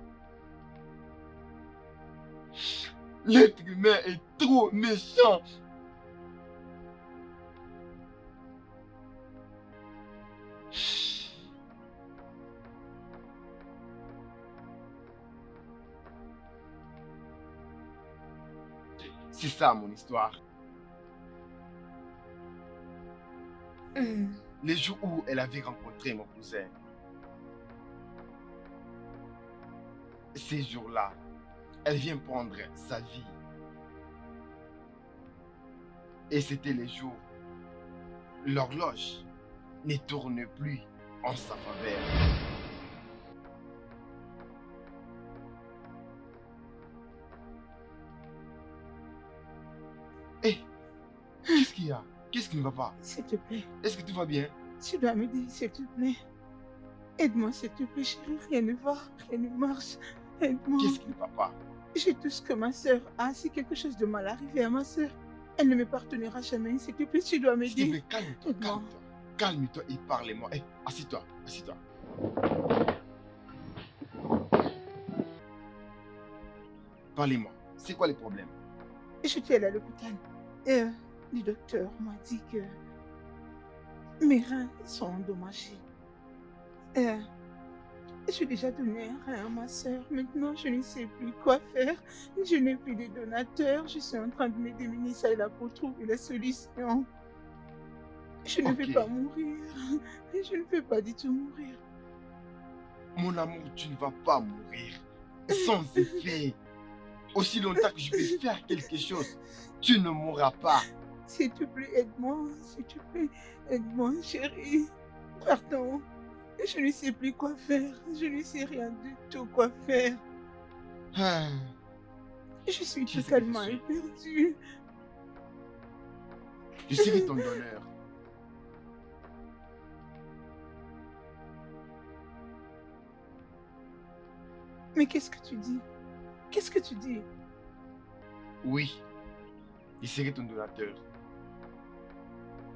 Speaker 1: L'être humain est trop méchant. C'est ça mon histoire. Les jours où elle avait rencontré mon cousin. Ces jours-là, elle vient prendre sa vie. Et c'était les jours. L'horloge ne tourne plus en sa faveur. Hé, qu'est-ce qu'il y a? Qu'est-ce qui ne va pas?
Speaker 6: S'il te plaît,
Speaker 1: Est-ce que tout va bien?
Speaker 6: tu dois m'aider, s'il te plaît. Aide-moi, s'il te plaît, chérie. Rien ne va, rien ne marche. Aide-moi.
Speaker 1: Qu'est-ce qui ne va pas?
Speaker 6: J'ai tout ce que ma sœur a. Si quelque chose de mal arrivait à ma sœur, elle ne me pardonnera jamais. S'il te plaît, tu dois
Speaker 1: S'il te
Speaker 6: m'aider.
Speaker 1: plaît, calme-toi,
Speaker 6: Aide-moi.
Speaker 1: calme-toi. Calme-toi et parle-moi. Hé, assis-toi, assis-toi. Parlez-moi. C'est quoi les problèmes?
Speaker 6: J'étais allée à l'hôpital. Et le docteur m'a dit que mes reins sont endommagés. J'ai déjà donné un rein à ma sœur. Maintenant, je ne sais plus quoi faire. Je n'ai plus de donateurs. Je suis en train de me déminer ça et là pour trouver la solution. Je ne vais
Speaker 1: Ok.
Speaker 6: pas mourir. Je ne vais pas du tout mourir.
Speaker 1: Mon amour, tu ne vas pas mourir sans effet. Aussi longtemps que je vais faire quelque chose, tu ne mourras pas.
Speaker 6: S'il te plaît, aide-moi. S'il te plaît, aide-moi, chérie. Pardon. Je ne sais plus quoi faire. Je ne sais rien du tout quoi faire.
Speaker 1: Ah,
Speaker 6: Je suis
Speaker 1: Tu sais que je
Speaker 6: totalement
Speaker 1: suis.
Speaker 6: éperdue.
Speaker 1: je serai ton donneur.
Speaker 6: Mais qu'est-ce que tu dis? Qu'est-ce que tu dis?
Speaker 1: Oui, je serai ton donateur.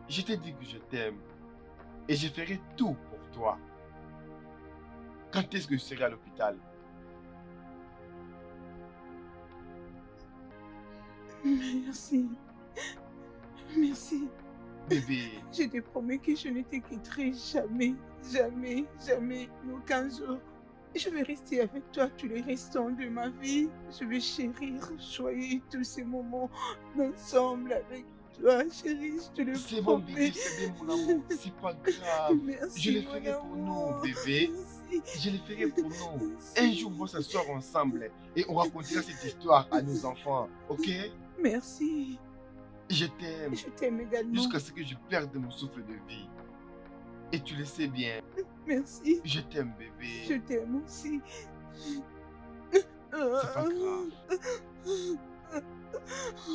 Speaker 1: Je t'ai dit que je t'aime et je ferai tout pour toi. Quand est-ce que je serai à l'hôpital?
Speaker 6: Merci. Merci.
Speaker 1: Bébé,
Speaker 6: Je te promets que je ne te quitterai jamais, jamais, jamais, aucun jour. Je vais rester avec toi tous les restants de ma vie. Je vais chérir, choyer tous ces moments ensemble avec toi, chérie, je te le
Speaker 1: c'est bon
Speaker 6: promets.
Speaker 1: bébé, c'est bien mon amour, c'est pas grave.
Speaker 6: Merci,
Speaker 1: Je le
Speaker 6: mon
Speaker 1: ferai pour nous,
Speaker 6: amour.
Speaker 1: bébé.
Speaker 6: Merci.
Speaker 1: Je le ferai pour nous.
Speaker 6: Merci.
Speaker 1: Un jour, on va s'asseoir ensemble et on racontera cette histoire à nos enfants, ok?
Speaker 6: Merci.
Speaker 1: Je t'aime
Speaker 6: Je t'aime également.
Speaker 1: jusqu'à ce que je perde mon souffle de vie. Et tu le sais bien,
Speaker 6: Merci.
Speaker 1: je t'aime
Speaker 6: Je
Speaker 1: bébé.
Speaker 6: t'aime aussi.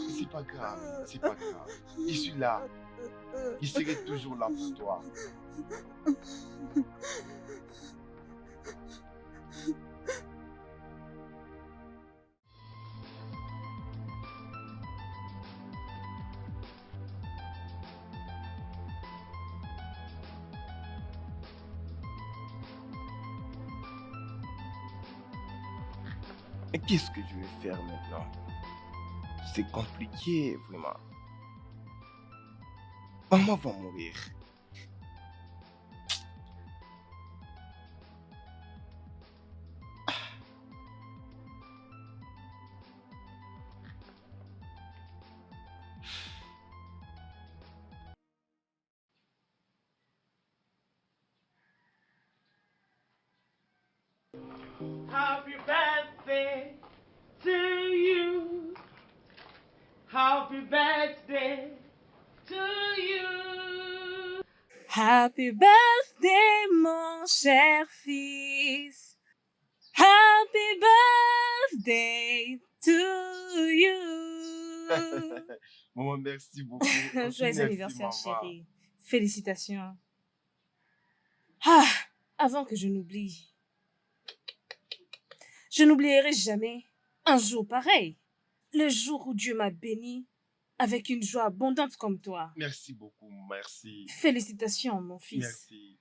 Speaker 1: C'est pas grave, c'est pas grave, c'est pas grave. Je suis là, je serai toujours là pour toi. Mais qu'est-ce que je vais faire maintenant? C'est compliqué, vraiment. Maman va mourir.
Speaker 8: Happy birthday to you. Happy birthday to you.
Speaker 3: Happy birthday, mon cher fils. Happy birthday to you.
Speaker 1: Maman, merci beaucoup. Aussi,
Speaker 3: Joyeux
Speaker 1: merci,
Speaker 3: anniversaire,
Speaker 1: maman.
Speaker 3: chérie. Félicitations. Ah, avant que je n'oublie. Je n'oublierai jamais un jour pareil. Le jour où Dieu m'a béni avec une joie abondante comme toi.
Speaker 1: Merci beaucoup, merci.
Speaker 3: Félicitations, mon fils.
Speaker 1: Merci.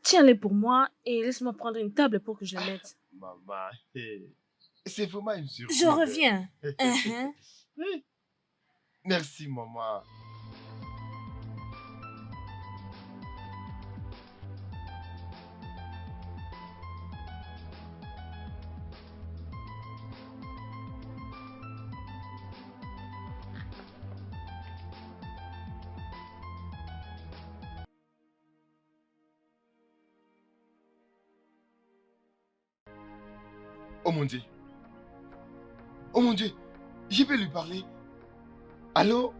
Speaker 3: Tiens-les pour moi et laisse-moi prendre une table pour que je les mette.
Speaker 1: Maman, hey, c'est vraiment une surprise.
Speaker 2: Je reviens.
Speaker 1: Oui. Merci, maman. Oh mon Dieu. Oh mon Dieu. Je peux lui parler. Allô?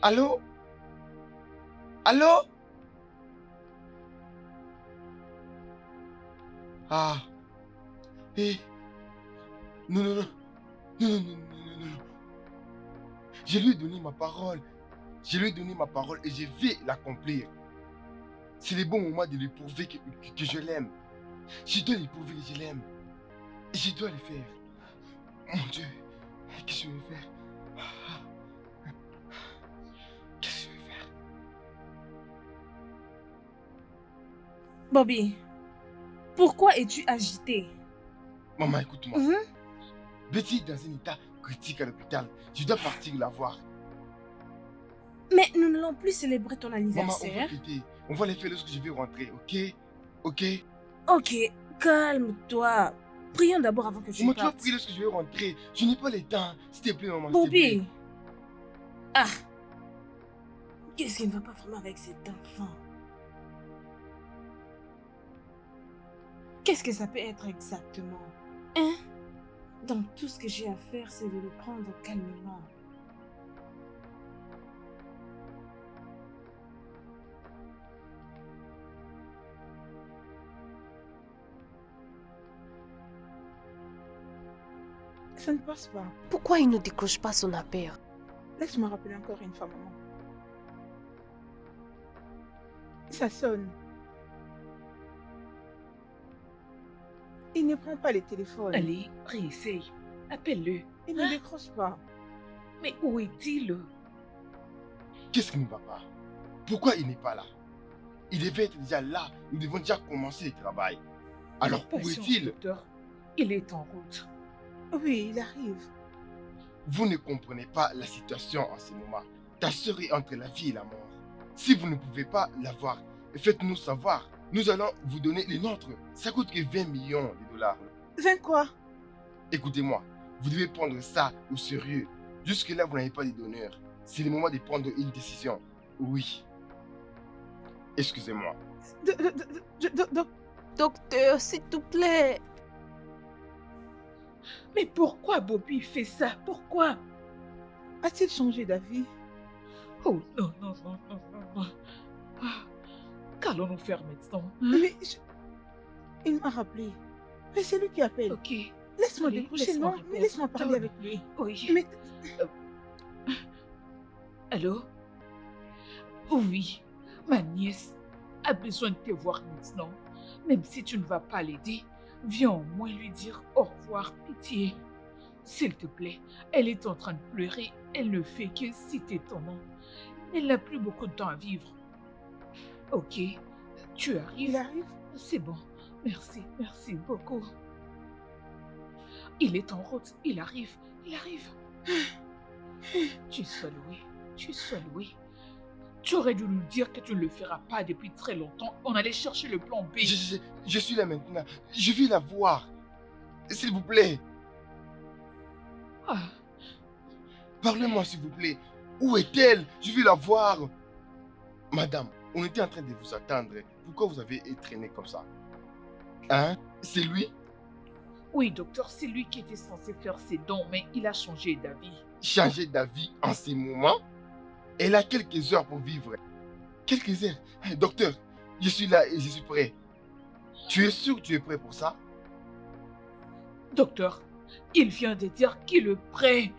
Speaker 1: Allô? Allô? Ah. Eh. Non, non, non. Non, non, non, non, non, non. Je lui ai donné ma parole. Je lui ai donné ma parole et je vais l'accomplir. C'est le bon moment de lui prouver que je l'aime. Je dois lui prouver que je l'aime. Je dois le faire. Mon Dieu. Qu'est-ce que je vais faire? Qu'est-ce que je vais faire?
Speaker 2: Bobby, pourquoi es-tu agité?
Speaker 1: Maman, écoute-moi.
Speaker 2: Mhm.
Speaker 1: Betty est dans un état critique à l'hôpital. Je dois partir la voir.
Speaker 2: Mais nous n'allons plus célébrer ton
Speaker 1: Maman, on va
Speaker 2: anniversaire.
Speaker 1: fêter. On va les faire lorsque je vais rentrer, ok? Ok?
Speaker 2: Ok, calme-toi. Prions d'abord avant que tu
Speaker 1: Maman, tu vas
Speaker 2: partes.
Speaker 1: prier lorsque je vais rentrer. Je n'ai pas le temps. S'il te plaît, maman. s'il te plaît.
Speaker 2: Bobby. Ah. Qu'est-ce qui ne va pas vraiment avec cet enfant? Qu'est-ce que ça peut être exactement? Hein? Donc tout ce que j'ai à faire, c'est de le prendre calmement.
Speaker 6: Ça ne passe pas.
Speaker 9: Pourquoi il ne décroche pas son appel?
Speaker 6: Laisse-moi rappeler encore une fois, maman. Ça sonne. Il ne prend pas les téléphones.
Speaker 5: Allez, réessaye. Appelle-le.
Speaker 6: Il ne décroche pas.
Speaker 5: Mais où est-il?
Speaker 1: Qu'est-ce qui ne va pas? Pourquoi il n'est pas là? Il devait être déjà là. Nous devons déjà commencer le travail. Alors, où
Speaker 5: Patience,
Speaker 1: est-il?
Speaker 5: docteur. Il est en route.
Speaker 6: Oui, il arrive.
Speaker 1: Vous ne comprenez pas la situation en ce moment. Ta sœur est entre la vie et la mort. Si vous ne pouvez pas la voir, faites-nous savoir. Nous allons vous donner les nôtres. Ça coûte que 20 millions de dollars.
Speaker 6: 20 quoi?
Speaker 1: Écoutez-moi, vous devez prendre ça au sérieux. Jusque-là, vous n'avez pas de donneur. C'est le moment de prendre une décision. Oui. Excusez-moi.
Speaker 9: Docteur, s'il te plaît.
Speaker 5: Mais pourquoi Bobby fait ça? Pourquoi?
Speaker 6: A-t-il changé d'avis?
Speaker 5: Oh non, non, non, non, non, non. Ah, qu'allons-nous faire maintenant? Hein?
Speaker 6: Mais il m'a rappelé. Mais c'est lui qui appelle.
Speaker 5: Ok.
Speaker 6: Laisse-moi
Speaker 5: Allez,
Speaker 6: décrocher,
Speaker 5: laisse-moi
Speaker 6: non?
Speaker 5: répondre.
Speaker 6: Mais laisse-moi parler
Speaker 5: Donne.
Speaker 6: avec lui.
Speaker 5: Oui.
Speaker 6: Mais
Speaker 5: Allô? Oui, ma nièce a besoin de te voir maintenant. Même si tu ne vas pas l'aider, viens au moins lui dire au revoir, pitié. S'il te plaît, elle est en train de pleurer. Elle ne fait que citer ton nom. Elle n'a plus beaucoup de temps à vivre. Ok, tu arrives?
Speaker 6: il arrive.
Speaker 5: C'est bon. Merci, merci beaucoup. Il est en route, il arrive, il arrive. Tu sois loué, tu sois loué. Tu aurais dû nous dire que tu ne le feras pas depuis très longtemps. On allait chercher le plan B.
Speaker 1: Je suis là maintenant. Je vais la voir. S'il vous plaît.
Speaker 5: Ah,
Speaker 1: Parlez-moi, s'il vous plaît. Où est-elle? Je vais la voir. Madame, on était en train de vous attendre. Pourquoi vous avez traîné comme ça? Hein? C'est lui?
Speaker 5: oui, docteur, c'est lui qui était censé faire ses dons, mais il a changé d'avis.
Speaker 1: Changer d'avis en ces moments? Elle a quelques heures pour vivre. Quelques heures? Docteur, je suis là et je suis prêt. Tu es sûr que tu es prêt pour ça?
Speaker 5: Docteur, il vient de dire qu'il est prêt.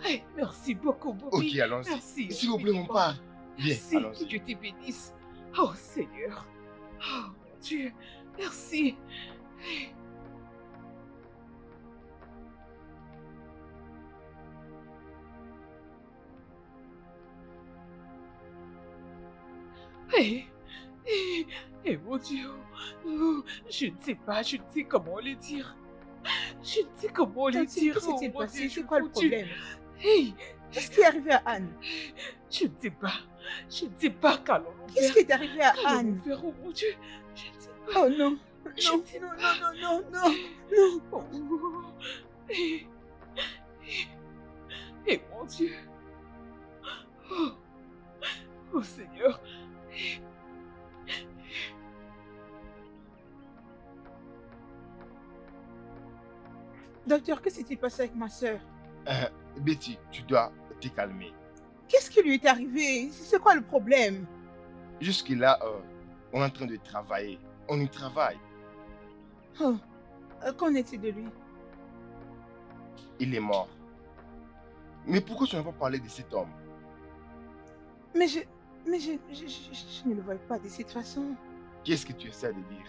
Speaker 5: Hey, merci beaucoup, Bobby.
Speaker 1: Ok, allons-y.
Speaker 5: Merci.
Speaker 1: S'il vous plaît, mon
Speaker 5: infiniment.
Speaker 1: père. Viens,
Speaker 5: Merci, que
Speaker 1: allons-y.
Speaker 5: Dieu te bénisse. Oh Seigneur. Oh mon Dieu. Merci. Hey, Eh mon Dieu, oh, je ne sais pas, je ne sais comment le dire. Je ne sais comment le
Speaker 6: Tati,
Speaker 5: dire.
Speaker 6: qu'est-ce qui
Speaker 5: Oh
Speaker 6: s'est
Speaker 5: mon
Speaker 6: passé?
Speaker 5: Dieu,
Speaker 6: C'est quoi le
Speaker 5: foutu.
Speaker 6: problème?
Speaker 5: Hey,
Speaker 6: Qu'est-ce qui est arrivé à Anne?
Speaker 5: je ne sais pas. Je ne sais pas qu'allons-nous
Speaker 6: Qu'est-ce
Speaker 5: faire.
Speaker 6: qui est arrivé à
Speaker 5: Qu'allons-nous
Speaker 6: Anne?
Speaker 5: faire, oh mon Dieu. Je ne sais pas.
Speaker 6: Oh non,
Speaker 5: Je
Speaker 6: non,
Speaker 5: ne sais
Speaker 6: non,
Speaker 5: pas.
Speaker 6: non, non, non, non, non.
Speaker 5: Oh, eh, eh, mon Dieu. Oh, oh Seigneur.
Speaker 6: Docteur, qu'est-ce qui s'est passé avec ma sœur?
Speaker 1: Betty, tu dois te calmer.
Speaker 6: Qu'est-ce qui lui est arrivé? C'est quoi le problème?
Speaker 1: Jusque-là, on est en train de travailler. On y travaille.
Speaker 6: Oh, qu'en est-il de lui?
Speaker 1: Il est mort. Mais pourquoi tu n'as pas parlé de cet homme?
Speaker 6: Mais je ne le vois pas de cette façon.
Speaker 1: Qu'est-ce que tu essaies de dire?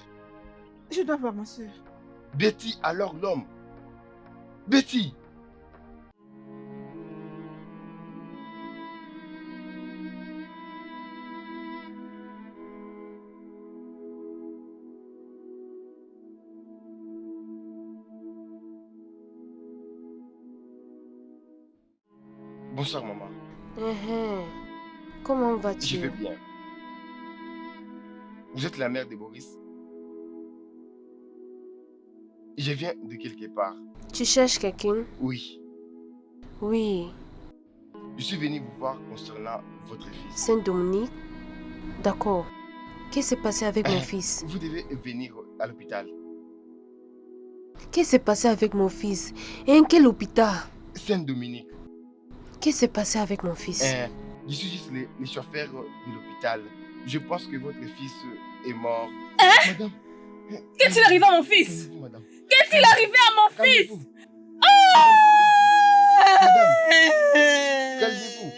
Speaker 6: Je dois voir ma sœur.
Speaker 1: Betty, alors l'homme. Betty! Bonsoir, maman.
Speaker 9: Comment
Speaker 1: Je
Speaker 9: vas-tu?
Speaker 1: vais bien. Vous êtes la mère de Boris? Je viens de quelque part.
Speaker 9: Tu cherches quelqu'un?
Speaker 1: Oui.
Speaker 9: Oui.
Speaker 1: Je suis venu vous voir concernant votre fils.
Speaker 9: Saint-Dominique? D'accord. Qu'est-ce qui s'est passé avec mon fils?
Speaker 1: Vous devez venir à l'hôpital.
Speaker 9: Qu'est-ce qui s'est passé avec mon fils? Et en quel hôpital?
Speaker 1: Saint-Dominique.
Speaker 9: Qu'est-ce qui s'est passé avec mon fils?
Speaker 1: Je suis juste le chauffeur de l'hôpital. Je pense que votre fils est mort.
Speaker 3: Hein?
Speaker 1: Madame.
Speaker 3: Qu'est-il arrivé à mon fils?
Speaker 1: Calmez-vous, madame.
Speaker 3: Qu'est-il arrivé à mon fils?
Speaker 1: Calmez-vous.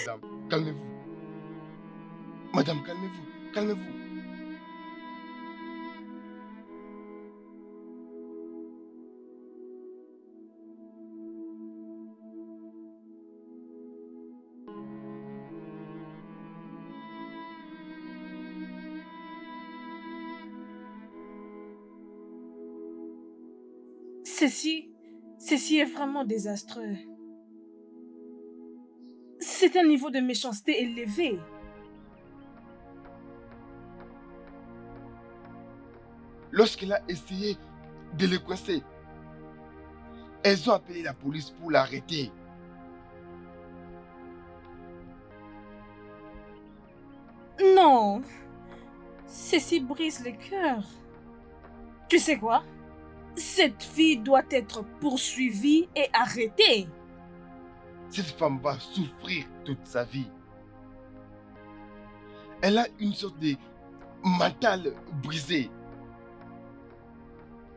Speaker 1: Madame. Calmez-vous. Madame, calmez-vous. Calmez-vous.
Speaker 2: Ceci est vraiment désastreux. C'est un niveau de méchanceté élevé.
Speaker 1: Lorsqu'elle a essayé de le coincer, elles ont appelé la police pour l'arrêter.
Speaker 2: Non, ceci brise le cœur. Tu sais quoi? Cette fille doit être poursuivie et arrêtée.
Speaker 1: Cette femme va souffrir toute sa vie. Elle a une sorte de mental brisé.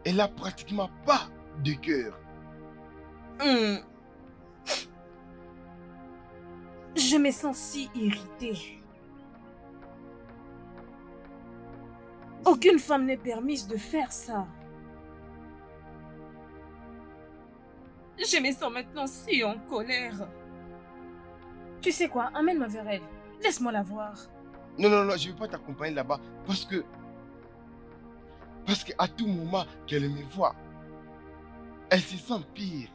Speaker 1: Elle a pratiquement pas de cœur.
Speaker 2: Je me sens si irritée. Aucune femme n'est permise de faire ça. Je me sens maintenant si en colère. Tu sais quoi? Amène-moi vers elle. Laisse-moi la voir.
Speaker 1: Non, non, non, je ne vais pas t'accompagner là-bas parce qu'à tout moment qu'elle me voit, elle se sent pire.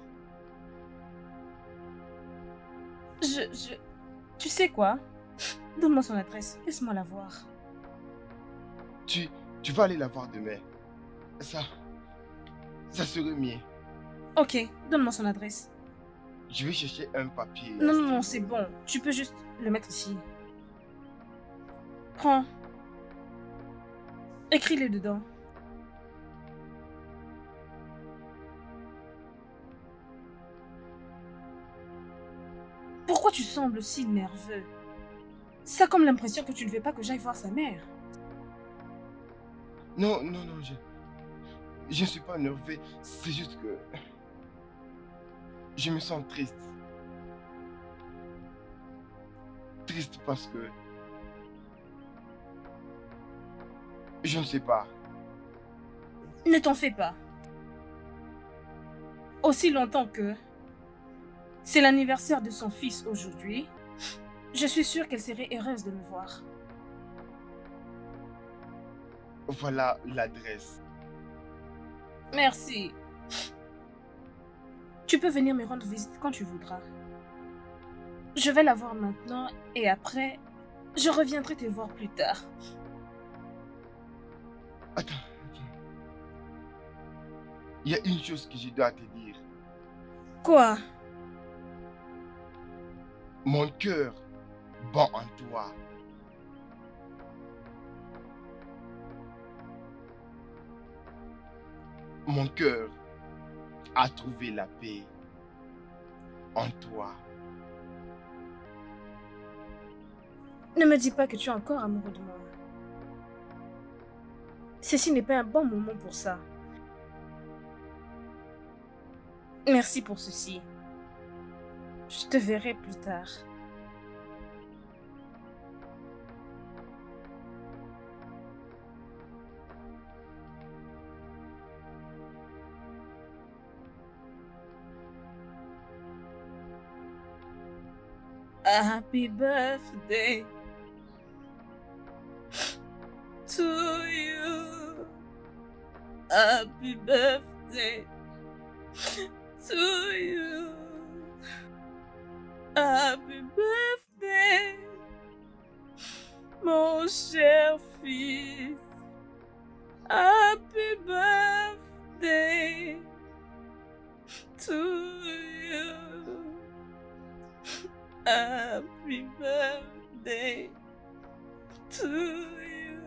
Speaker 2: Tu sais quoi? Donne-moi son adresse. Laisse-moi la voir.
Speaker 1: Tu vas aller la voir demain. Ça serait mieux.
Speaker 2: Ok, donne-moi son adresse.
Speaker 1: Je vais chercher un papier.
Speaker 2: Non, non, non, c'est bon. Tu peux juste le mettre ici. Prends. Écris-le dedans. Pourquoi tu sembles si nerveux? Ça a comme l'impression que tu ne veux pas que j'aille voir sa mère.
Speaker 1: Non, non, non, je ne suis pas nerveux. C'est juste que je me sens triste. Triste parce que je ne sais pas.
Speaker 2: Ne t'en fais pas. Aussi longtemps que c'est l'anniversaire de son fils aujourd'hui, je suis sûre qu'elle serait heureuse de me voir.
Speaker 1: Voilà l'adresse.
Speaker 3: Merci. Tu peux venir me rendre visite quand tu voudras. Je vais la voir maintenant et après, je reviendrai te voir plus tard.
Speaker 1: Attends. Il y a une chose que je dois te dire.
Speaker 3: Quoi?
Speaker 1: Mon cœur bat en toi. Mon cœur a trouvé la paix en toi.
Speaker 3: Ne me dis pas que tu es encore amoureux de moi. Ceci n'est pas un bon moment pour ça. Merci pour ceci. Je te verrai plus tard. Happy birthday to you. Happy birthday to you. Happy birthday, mon cher fils. Happy birthday to you. Happy birthday to you.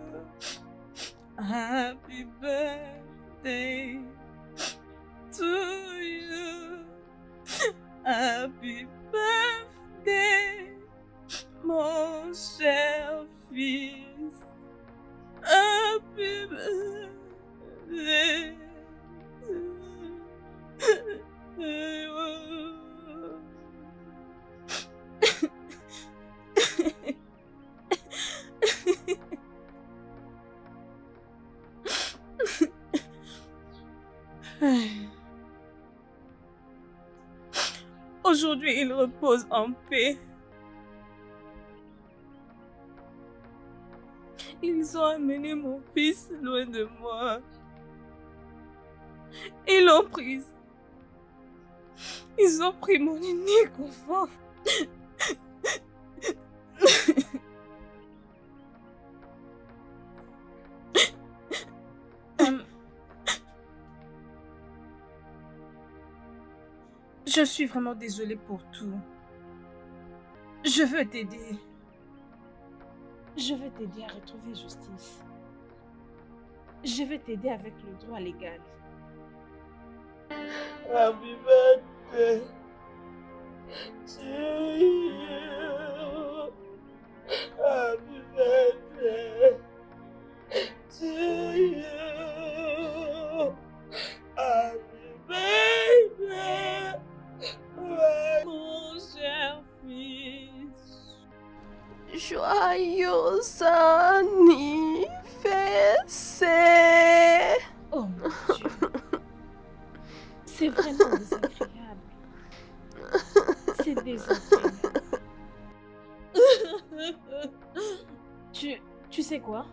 Speaker 3: Happy birthday to you. Happy birthday, mon cher fils. Happy birthday. Aujourd'hui, il repose en paix. Ils ont amené mon fils loin de moi. Ils l'ont prise. Ils ont pris mon unique enfant. Je suis vraiment désolée pour tout. Je veux t'aider. Je veux t'aider à retrouver justice. Je veux t'aider avec le droit légal.
Speaker 8: Happy birthday to you. Happy birthday to you. Happy birthday,
Speaker 3: Mon cher fils.
Speaker 9: Joyeux anniversaire.
Speaker 3: Oh mon Dieu. C'est vraiment désagréable. C'est désagréable. Tu sais quoi?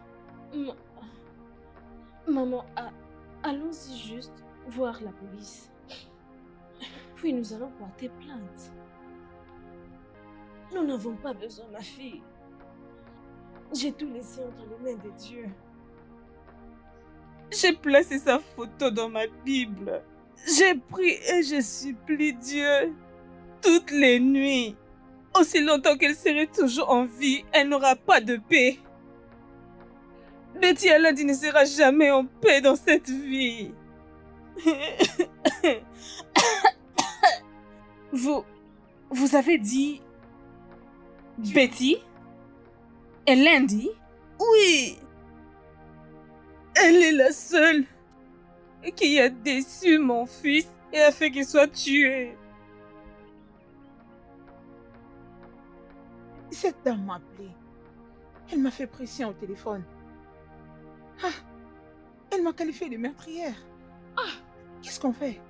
Speaker 3: Maman, allons-y juste voir la police. Puis nous allons porter plainte. Nous n'avons pas besoin, ma fille. J'ai tout laissé entre les mains de Dieu. J'ai placé sa photo dans ma Bible. J'ai prié et je supplie Dieu toutes les nuits. Aussi longtemps qu'elle serait toujours en vie, elle n'aura pas de paix. Betty Aladi ne sera jamais en paix dans cette vie. Vous avez dit Betty? Et Lundi? Oui. Elle est la seule qui a déçu mon fils et a fait qu'il soit tué.
Speaker 6: Cette dame m'a appelé. Elle m'a fait pression au téléphone. Ah, elle m'a qualifiée de meurtrière. Ah, qu'est-ce qu'on fait?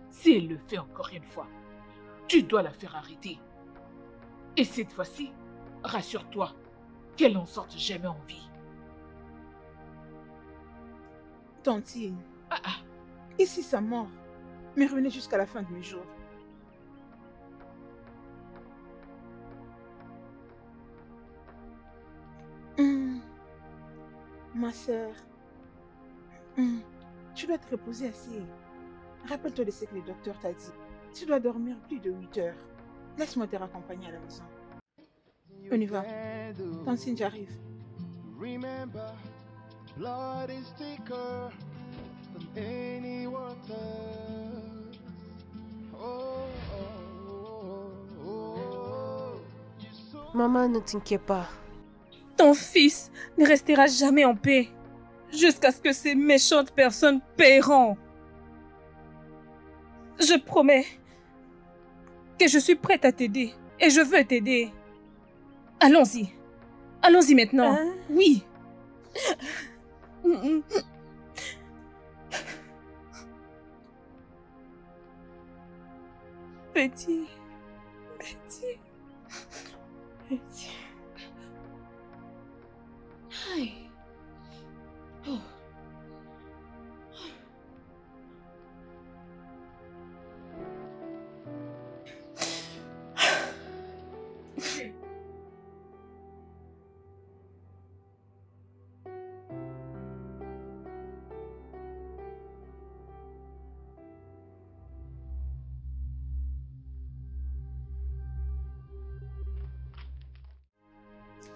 Speaker 5: Si elle le fait encore une fois, tu dois la faire arrêter. Et cette fois-ci, rassure-toi qu'elle n'en sorte jamais en vie.
Speaker 6: Tantine, ici sa mort me ruinait jusqu'à la fin de mes jours. Ma sœur, tu dois te reposer assez. Rappelle-toi de ce que le docteur t'a dit. Tu dois dormir plus de 8 heures. Laisse-moi te raccompagner à la maison. On y va. Tantine, j'arrive.
Speaker 4: Remember, blood is thicker than any water. Oh, oh, oh, oh.
Speaker 9: Maman, ne t'inquiète pas.
Speaker 3: Ton fils ne restera jamais en paix jusqu'à ce que ces méchantes personnes paieront. Je promets que je suis prête à t'aider et je veux t'aider. Allons-y. Allons-y maintenant. Oui.
Speaker 2: Petit.
Speaker 3: Aïe. Oh.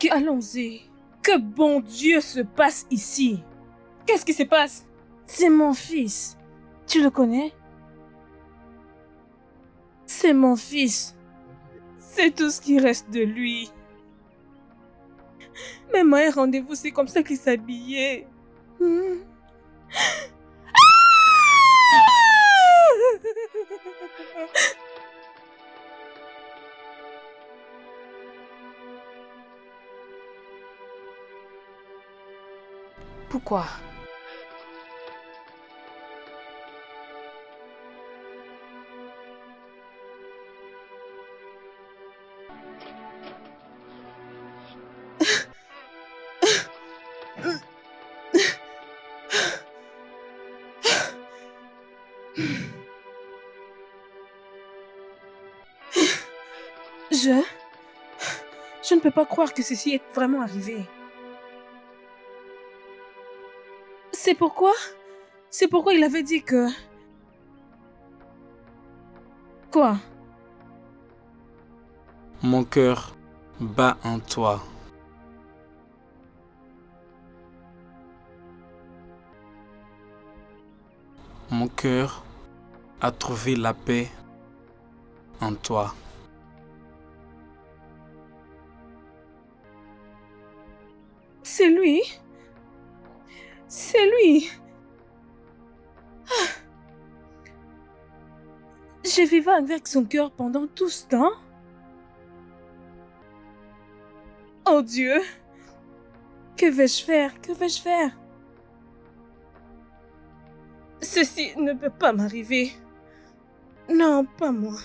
Speaker 3: Allons-y. Que bon Dieu se passe ici. Qu'est-ce qui se passe?
Speaker 2: C'est mon fils. Tu le connais? C'est mon fils.
Speaker 3: C'est tout ce qui reste de lui. Même à un rendez-vous, c'est comme ça qu'il s'habillait.
Speaker 9: Pourquoi?
Speaker 3: Je ne peux pas croire que ceci est vraiment arrivé. C'est pourquoi il avait dit que... Quoi?
Speaker 10: Mon cœur bat en toi. Mon cœur a trouvé la paix en toi.
Speaker 3: C'est lui. C'est lui. J'ai vécu avec son cœur pendant tout ce temps. Oh Dieu. Que vais-je faire? Que vais-je faire? Ceci ne peut pas m'arriver. Non, pas moi.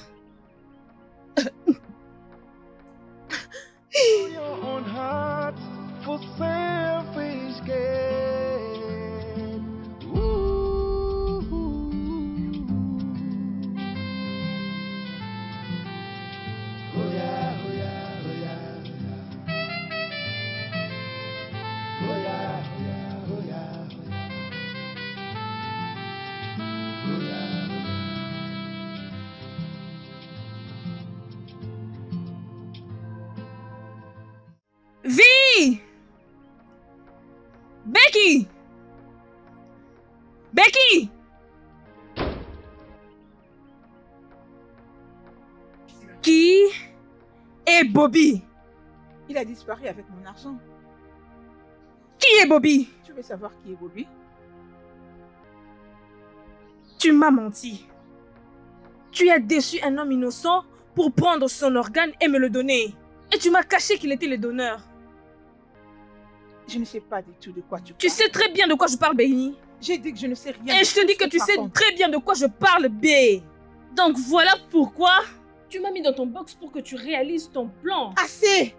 Speaker 4: Your own heart for selfish gain. Ooh. Oh yeah, oh yeah, oh yeah, oh yeah. Oh yeah, oh yeah, oh yeah, oh yeah.
Speaker 3: Vi! Becky! Becky! Qui est Bobby?
Speaker 6: Il a disparu avec mon argent.
Speaker 3: Qui est Bobby?
Speaker 6: Tu veux savoir qui est Bobby?
Speaker 3: Tu m'as menti. Tu as déçu un homme innocent pour prendre son organe et me le donner. Et tu m'as caché qu'il était le donneur.
Speaker 6: Je ne sais pas du tout de quoi tu parles.
Speaker 3: Tu sais très bien de quoi je parle, Benny.
Speaker 6: J'ai dit que je ne sais rien.
Speaker 3: Et je te dis que tu sais très bien de quoi je parle, B. Donc voilà pourquoi tu m'as mis dans ton box pour que tu réalises ton plan.
Speaker 6: Assez!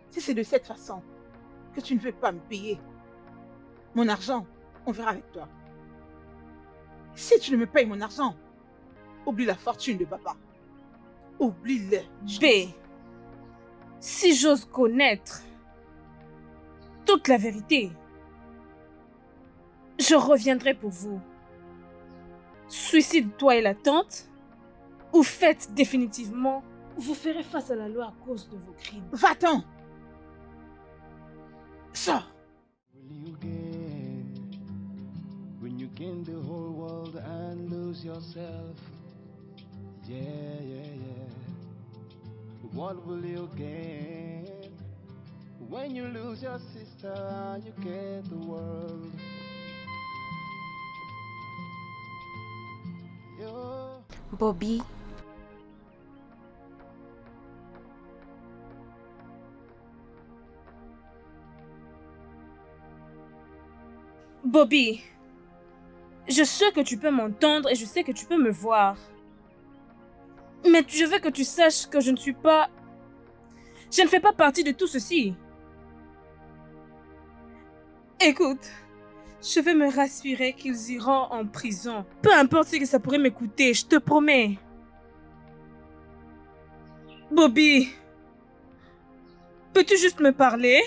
Speaker 6: Si c'est de cette façon que tu ne veux pas me payer, Mon argent, on verra avec toi. Si tu ne me payes mon argent, oublie la fortune de papa. Oublie-le.
Speaker 2: B, si j'ose connaître toute la vérité, je reviendrai pour vous. Suicide toi et la tante, ou faites définitivement, vous ferez face à la loi à cause de vos crimes.
Speaker 6: Va-t'en! Sors!
Speaker 4: Will you gain when you gain the whole world and lose yourself? Yeah, yeah, yeah. What will you gain when you lose your sister and you get the world? Yo.
Speaker 9: Bobby,
Speaker 2: Bobby, je sais que tu peux m'entendre et je sais que tu peux me voir. Mais je veux que tu saches que je ne suis pas... Je ne fais pas partie de tout ceci. Écoute, je vais me rassurer qu'ils iront en prison. Peu importe ce que ça pourrait m'écouter, je te promets. Bobby, peux-tu juste me parler?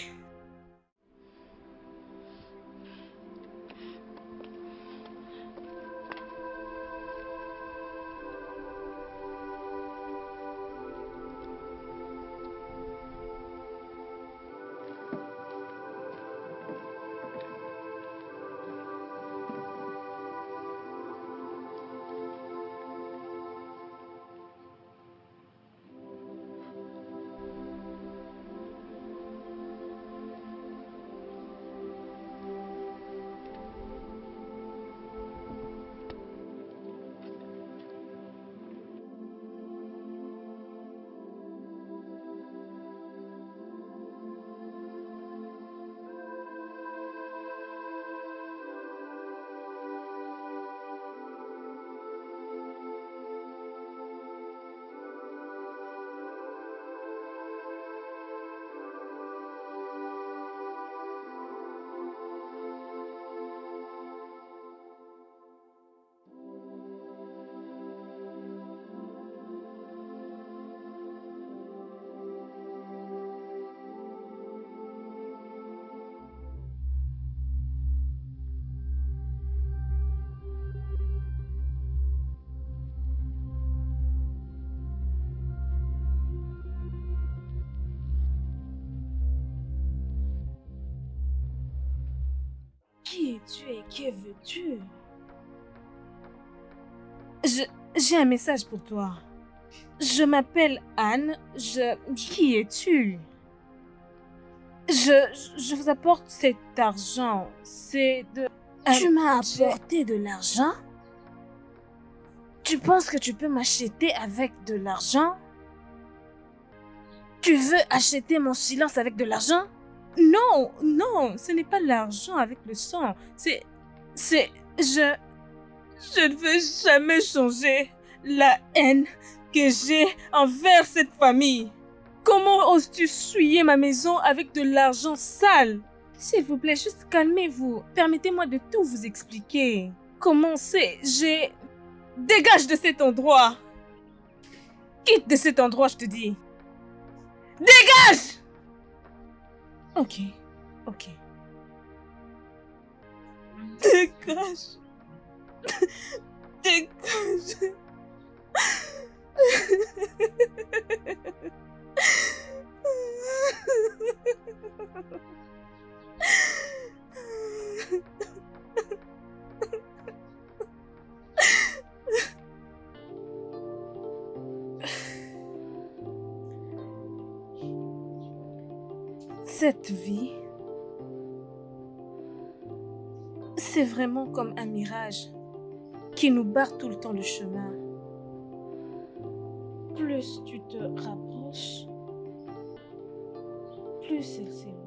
Speaker 2: Qui es-tu et que veux-tu? J'ai un message pour toi. Je m'appelle Anne. Qui es-tu? Je vous apporte cet argent. C'est de... Tu m'as apporté de l'argent? Tu penses que tu peux m'acheter avec de l'argent? Tu veux acheter mon silence avec de l'argent? Non, non, ce n'est pas l'argent avec le sang. Je ne veux jamais changer la haine que j'ai envers cette famille. Comment oses-tu souiller ma maison avec de l'argent sale? S'il vous plaît, juste calmez-vous. Permettez-moi de tout vous expliquer. Comment c'est? Dégage de cet endroit. Quitte de cet endroit, je te dis. Dégage! Ok, ok. Dégage. Dégage. Cette vie, c'est vraiment comme un mirage qui nous barre tout le temps le chemin. Plus tu te rapproches, plus elle s'éloigne.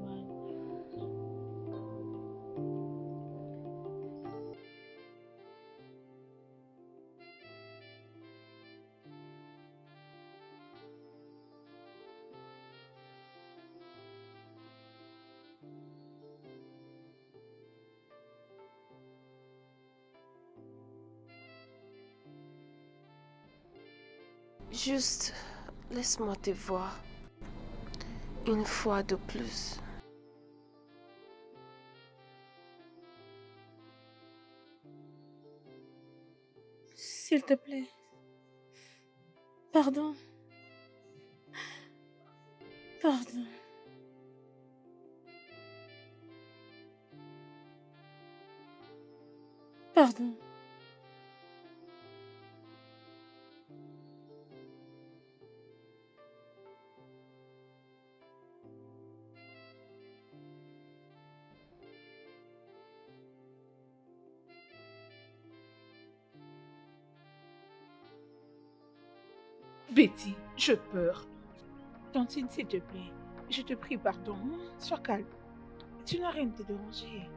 Speaker 9: Juste, laisse-moi te voir. Une fois de plus.
Speaker 3: S'il te plaît. Pardon. Pardon. Pardon.
Speaker 5: Betty, je peur.
Speaker 6: Tantine, s'il te plaît, je te prie, pardon. Hein? Sois calme. Tu n'as rien de te déranger.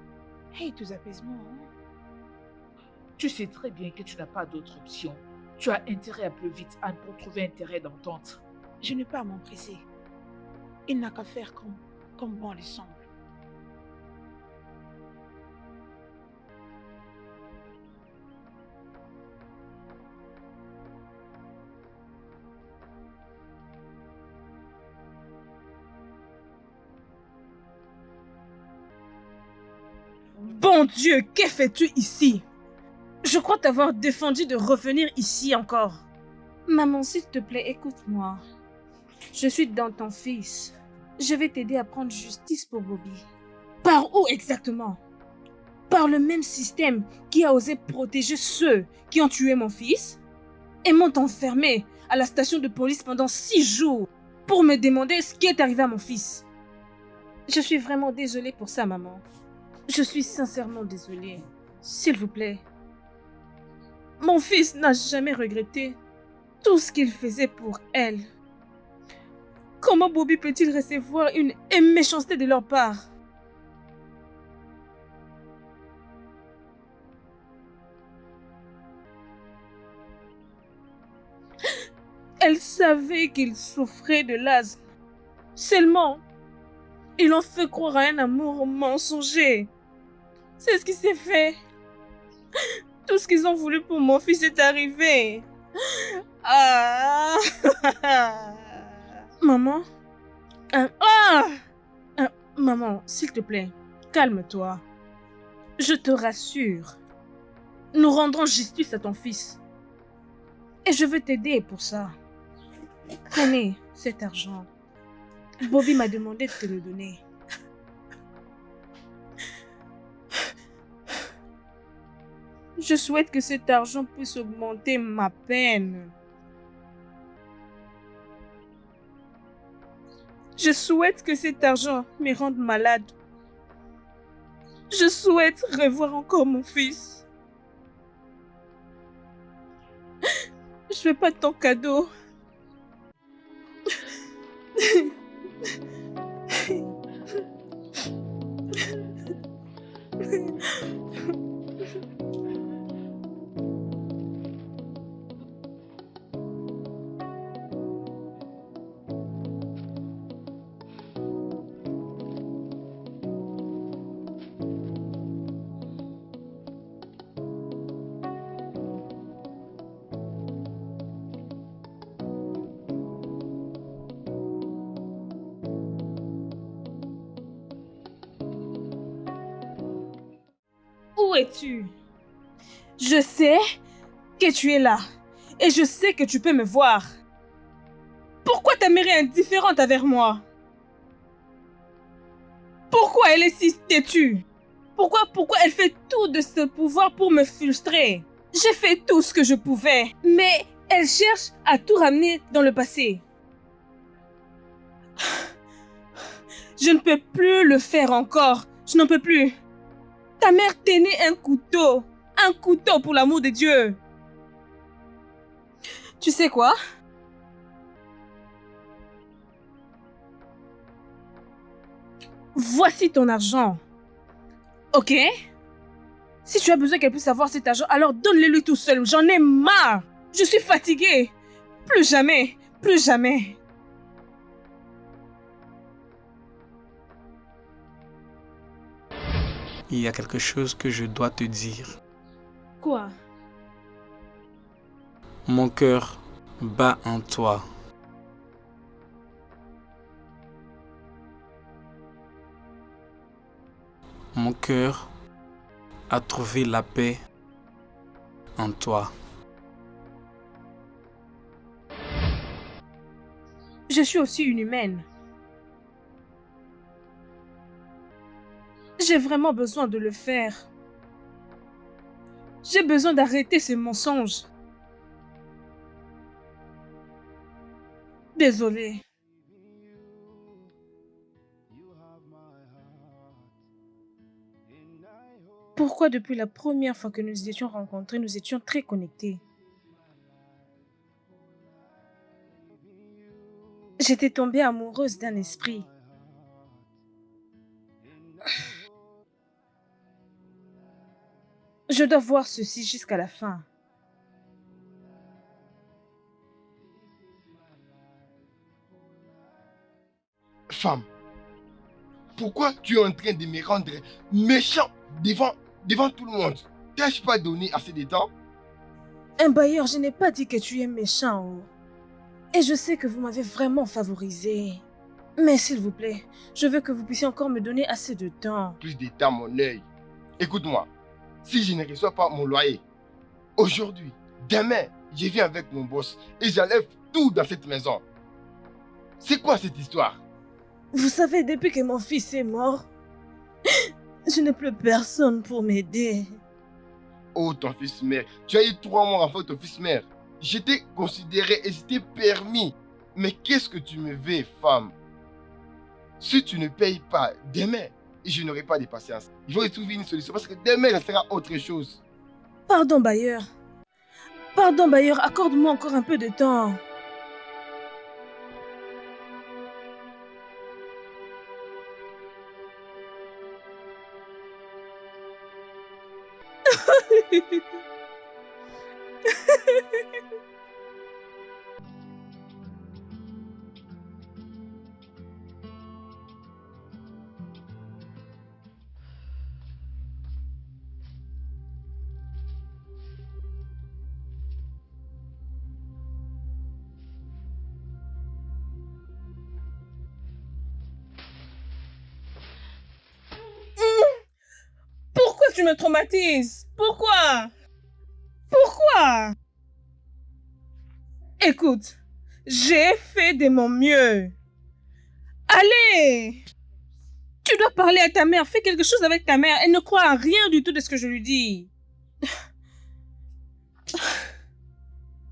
Speaker 6: Hey, tous apaisements. Hein?
Speaker 5: Tu sais très bien que tu n'as pas d'autre option. Tu as intérêt à plus vite, Anne, pour trouver un terrain d'entente.
Speaker 6: Je n'ai pas à m'empresser. Il n'a qu'à faire comme bon lui semble.
Speaker 2: Bon Dieu, que fais-tu ici? Je crois t'avoir défendu de revenir ici encore.
Speaker 3: Maman, s'il te plaît, écoute-moi. Je suis dans ton fils. Je vais t'aider à prendre justice pour Bobby.
Speaker 2: Par où exactement? Par le même système qui a osé protéger ceux qui ont tué mon fils et m'ont enfermé à la station de police pendant 6 jours pour me demander ce qui est arrivé à mon fils.
Speaker 3: Je suis vraiment désolée pour ça, maman. Je suis sincèrement désolée. S'il vous plaît.
Speaker 2: Mon fils n'a jamais regretté tout ce qu'il faisait pour elle. Comment Bobby peut-il recevoir une méchanceté de leur part? Elle savait qu'il souffrait de l'asthme. Seulement, ils l'ont fait croire à un amour mensonger. C'est ce qui s'est fait. Tout ce qu'ils ont voulu pour mon fils est arrivé. Ah.
Speaker 3: Maman? Maman, s'il te plaît, calme-toi. Je te rassure. Nous rendrons justice à ton fils. Et je veux t'aider pour ça. Prenez cet argent. Bobby m'a demandé de te le donner.
Speaker 2: Je souhaite que cet argent puisse augmenter ma peine. Je souhaite que cet argent me rende malade. Je souhaite revoir encore mon fils. Je veux pas ton cadeau. Où es-tu? Je sais que tu es là. Et je sais que tu peux me voir. Pourquoi ta mère est indifférente envers moi? Pourquoi elle est si têtue? Pourquoi elle fait tout de ce pouvoir pour me frustrer? J'ai fait tout ce que je pouvais. Mais elle cherche à tout ramener dans le passé. Je ne peux plus le faire encore. Je n'en peux plus. Ta mère tenait un couteau pour l'amour de Dieu. Tu sais quoi? Voici ton argent. Ok? Si tu as besoin qu'elle puisse avoir cet argent, alors donne-le-lui tout seul. J'en ai marre. Je suis fatiguée. Plus jamais. Plus jamais.
Speaker 10: Il y a quelque chose que je dois te dire.
Speaker 3: Quoi?
Speaker 10: Mon cœur bat en toi. Mon cœur a trouvé la paix en toi.
Speaker 3: Je suis aussi une humaine. J'ai vraiment besoin de le faire. J'ai besoin d'arrêter ces mensonges. Désolée. Pourquoi depuis la première fois que nous nous étions rencontrés, nous étions très connectés? J'étais tombée amoureuse d'un esprit. Je dois voir ceci jusqu'à la fin.
Speaker 1: Femme, pourquoi tu es en train de me rendre méchant devant tout le monde? T'as-je pas donné assez de temps?
Speaker 3: Un bailleur, je n'ai pas dit que tu es méchant. Oh. Et je sais que vous m'avez vraiment favorisé. Mais s'il vous plaît, je veux que vous puissiez encore me donner assez de temps.
Speaker 1: Plus de temps, mon œil. Écoute-moi, si je ne reçois pas mon loyer, aujourd'hui, demain, je viens avec mon boss et j'enlève tout dans cette maison. C'est quoi cette histoire?
Speaker 3: Vous savez, depuis que mon fils est mort, je n'ai plus personne pour m'aider.
Speaker 1: Oh, ton fils mère, tu as eu 3 mois avant ton fils mère. J'étais considéré et j'étais permis. Mais qu'est-ce que tu me veux, femme? Si tu ne payes pas demain, je n'aurai pas de patience. Il faut trouver une solution parce que demain, ça sera autre chose.
Speaker 3: Pardon, bailleur. Pardon, bailleur, accorde-moi encore un peu de temps. Pourquoi tu me traumatises? Pourquoi? Pourquoi? Écoute, j'ai fait de mon mieux. Allez! Tu dois parler à ta mère, fais quelque chose avec ta mère. Elle ne croit à rien du tout de ce que je lui dis.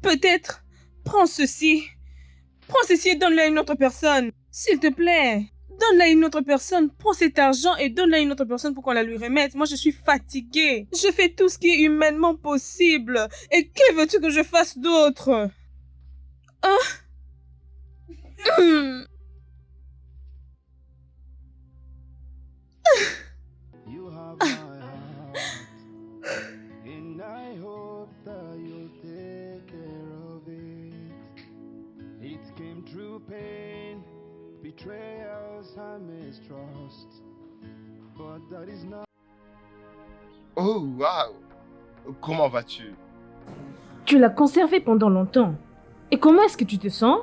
Speaker 3: Peut-être, prends ceci et donne-le à une autre personne. S'il te plaît. Donne-la à une autre personne, prends cet argent et donne-la à une autre personne pour qu'on la lui remette. Moi, je suis fatiguée. Je fais tout ce qui est humainement possible. Et que veux-tu que je fasse d'autre?
Speaker 4: You have my heart, and I hope that you'll take care of it. It came through pain, betrayals and mistrust, but that is not.
Speaker 1: Oh, waouh! Comment vas-tu?
Speaker 3: Tu l'as conservé pendant longtemps. Et comment est-ce que tu te sens?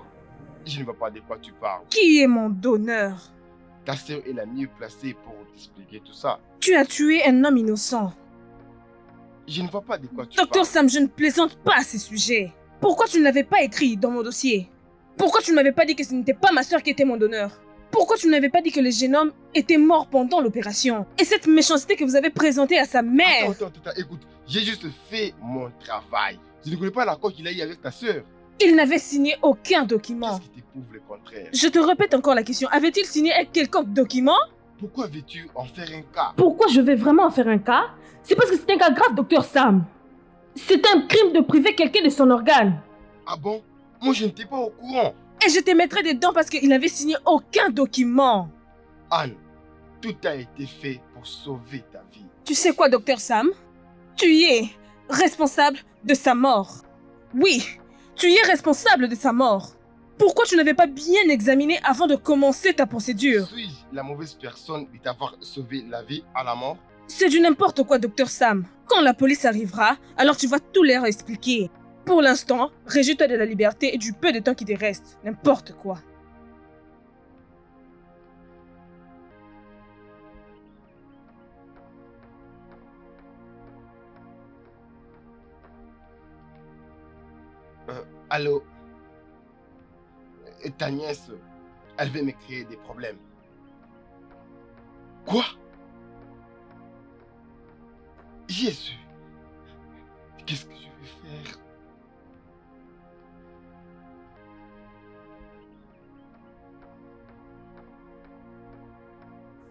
Speaker 1: Je ne vois pas de quoi tu parles.
Speaker 3: Qui est mon donneur?
Speaker 1: Ta sœur est la mieux placée pour t'expliquer tout ça.
Speaker 3: Tu as tué un homme innocent.
Speaker 1: Je ne vois pas de quoi tu
Speaker 3: Docteur
Speaker 1: parles.
Speaker 3: Sam, je ne plaisante pas à ces sujets. Pourquoi tu ne l'avais pas écrit dans mon dossier? Pourquoi tu ne m'avais pas dit que ce n'était pas ma sœur qui était mon donneur? Pourquoi tu ne m'avais pas dit que le jeune homme était mort pendant l'opération? Et cette méchanceté que vous avez présentée à sa mère?
Speaker 1: Attends, écoute, j'ai juste fait mon travail. Je ne connais pas l'accord qu'il a eu avec ta sœur.
Speaker 3: Il n'avait signé aucun document.
Speaker 1: Qu'est-ce qui te prouve le contraire?
Speaker 3: Je te répète encore la question. Avait-il signé un quelconque document?
Speaker 1: Pourquoi veux-tu en faire un cas?
Speaker 3: Pourquoi je vais vraiment en faire un cas? C'est parce que c'est un cas grave, docteur Sam. C'est un crime de priver quelqu'un de son organe.
Speaker 1: Ah bon? Moi, je n'étais pas au courant.
Speaker 3: Et je te mettrai dedans parce qu'il n'avait signé aucun document.
Speaker 1: Anne, tout a été fait pour sauver ta vie.
Speaker 3: Tu sais quoi, docteur Sam? Tu y es responsable de sa mort. Oui, tu y es responsable de sa mort. Pourquoi tu n'avais pas bien examiné avant de commencer ta procédure?
Speaker 1: Suis-je la mauvaise personne de t'avoir sauvé la vie à la mort?
Speaker 3: C'est du n'importe quoi, docteur Sam. Quand la police arrivera, alors tu vas tout leur expliquer. Pour l'instant, réjouis-toi de la liberté et du peu de temps qui te reste. N'importe quoi.
Speaker 1: Allô? Ta nièce, elle veut me créer des problèmes. Quoi? Jésus, qu'est-ce que je vais faire?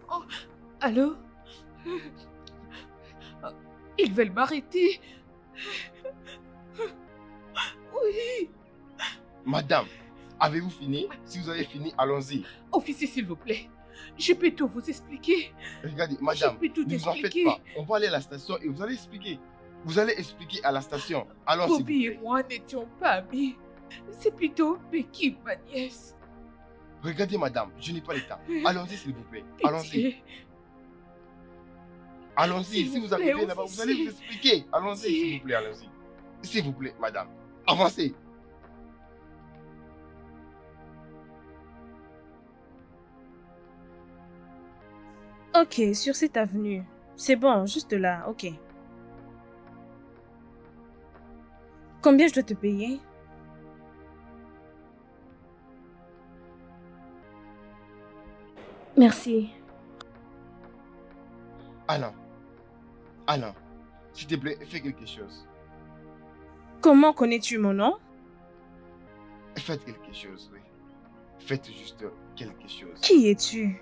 Speaker 5: Oh, allô? Ils veulent m'arrêter. Oui.
Speaker 1: Madame, avez-vous fini? Si vous avez fini, allons-y.
Speaker 5: Officier, s'il vous plaît. Je peux tout vous expliquer.
Speaker 1: Regardez, madame,
Speaker 5: Je peux tout
Speaker 1: ne vous en faites
Speaker 5: expliquer.
Speaker 1: pas. On va aller à la station et vous allez expliquer. Vous allez expliquer à la station. Allons, s'il vous
Speaker 5: Bobby et
Speaker 1: plaît.
Speaker 5: moi n'étions pas amis. C'est plutôt Becky, ma nièce.
Speaker 1: Regardez, madame, je n'ai pas le temps. Allons-y, s'il vous plaît. Allons-y.
Speaker 5: Pitié.
Speaker 1: Allons-y.
Speaker 5: S'il
Speaker 1: Si
Speaker 5: vous
Speaker 1: vous arrivez
Speaker 5: plaît,
Speaker 1: là-bas, vous
Speaker 5: officier.
Speaker 1: allez vous expliquer. Allons-y, s'il vous plaît, allons-y. S'il vous plaît, madame. Avancez.
Speaker 3: Ok, sur cette avenue. C'est bon, juste là, ok. Combien je dois te payer? Merci.
Speaker 1: Anna. Anna, s'il te plaît, fais quelque chose.
Speaker 3: Comment connais-tu mon nom?
Speaker 1: Faites quelque chose, oui. Faites juste quelque chose.
Speaker 3: Qui es-tu?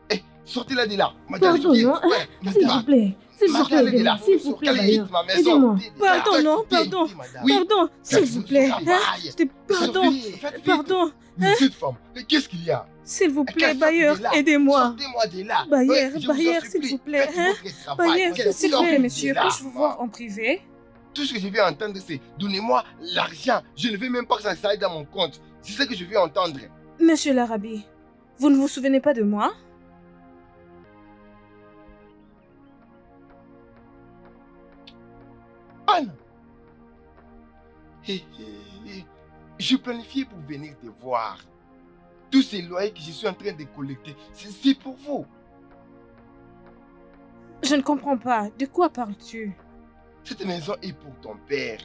Speaker 1: Eh, sortez-la de là. Madame,
Speaker 3: Pardon, non?
Speaker 1: ouais,
Speaker 3: S'il vous
Speaker 1: madame.
Speaker 3: plaît. S'il vous plaît,
Speaker 1: Madame, elle est là.
Speaker 3: Béni, s'il vous plaît,
Speaker 1: Sortez
Speaker 3: Bailleur.
Speaker 1: vite ma maison.
Speaker 3: Aidez-moi.
Speaker 1: Sortez,
Speaker 3: Pardon,
Speaker 1: madame.
Speaker 3: non,
Speaker 1: Sortez,
Speaker 3: pardon.
Speaker 1: madame.
Speaker 3: Pardon, s'il vous plaît. Hein?
Speaker 1: Travail.
Speaker 3: Pardon,
Speaker 1: Sortez, faites vite.
Speaker 3: pardon.
Speaker 1: Mais cette femme, mais qu'est-ce qu'il y a?
Speaker 3: S'il vous plaît,
Speaker 1: Sortez
Speaker 3: Bailleur,
Speaker 1: de là.
Speaker 3: aidez-moi.
Speaker 1: Sortez-moi de là.
Speaker 3: Bailleur,
Speaker 1: Ouais, je vous en
Speaker 3: Bailleur,
Speaker 1: supplie,
Speaker 3: s'il vous plaît,
Speaker 1: faites
Speaker 3: hein?
Speaker 1: votre travail.
Speaker 3: Bailleur,
Speaker 1: Madame,
Speaker 3: s'il vous
Speaker 1: sortez
Speaker 3: plaît,
Speaker 1: de
Speaker 3: monsieur,
Speaker 1: là.
Speaker 3: puis-je vous voir en privé?
Speaker 1: Tout ce que je viens entendre, c'est donnez-moi l'argent. Je ne veux même pas que ça s'aille dans mon compte. C'est ça que je veux entendre.
Speaker 3: Monsieur l'Arabi, vous ne vous souvenez pas de moi?
Speaker 1: Anne, je planifiais pour venir te voir. Tous ces loyers que je suis en train de collecter, c'est pour vous.
Speaker 3: Je ne comprends pas. De quoi parles-tu?
Speaker 1: Cette maison est pour ton père.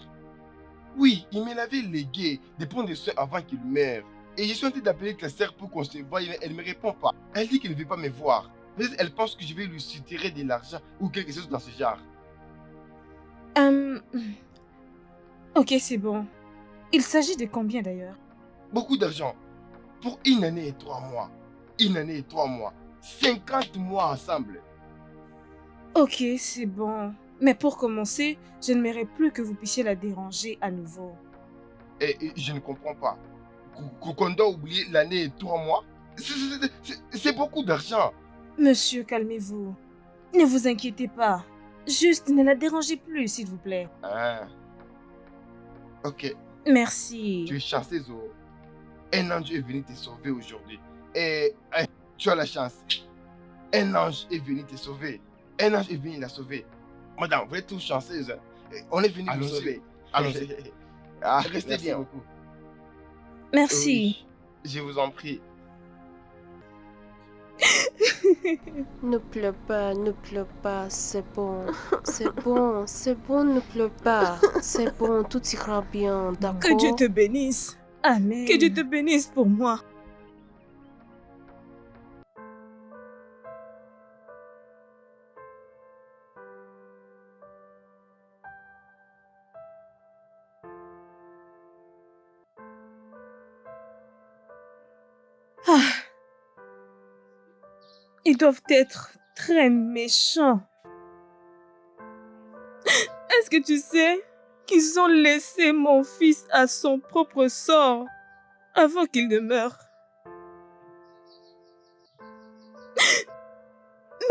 Speaker 1: Oui, il me l'avait légué de prendre soin avant qu'il meure. Et je suis en train d'appeler ta sœur pour qu'on se voie, mais elle ne me répond pas. Elle dit qu'elle ne veut pas me voir. Peut-être elle pense que je vais lui soutirer de l'argent ou quelque chose dans ce genre.
Speaker 3: Ok, c'est bon. Il s'agit de combien d'ailleurs?
Speaker 1: Beaucoup d'argent. Pour 1 année et 3 mois. 1 année et 3 mois. 50 mois ensemble.
Speaker 3: Ok, c'est bon. Mais pour commencer, je n'aimerais plus que vous puissiez la déranger à nouveau.
Speaker 1: Et je ne comprends pas. Qu'on doit oublier l'année et 3 mois? C'est beaucoup d'argent.
Speaker 3: Monsieur, calmez-vous. Ne vous inquiétez pas. Juste, ne la dérangez plus, s'il vous plaît.
Speaker 1: Ah. Ok.
Speaker 3: Merci.
Speaker 1: Tu es chanceuse. Oh. Un ange est venu te sauver aujourd'hui. Et tu as la chance. Un ange est venu te sauver. Un ange est venu la sauver. Madame, vous êtes tous chanceuses. On est venu vous sauver. Allons-y. Ah, restez bien. Beaucoup.
Speaker 3: Merci.
Speaker 1: Oui, je vous en prie.
Speaker 9: Ne pleure pas, c'est bon. C'est bon, c'est bon, ne pleure pas. C'est bon, tout ira bien, d'accord?
Speaker 3: Que Dieu te bénisse.
Speaker 9: Amen.
Speaker 3: Que Dieu te bénisse pour moi. Ah. Ils doivent être très méchants. Est-ce que tu sais qu'ils ont laissé mon fils à son propre sort avant qu'il ne meure?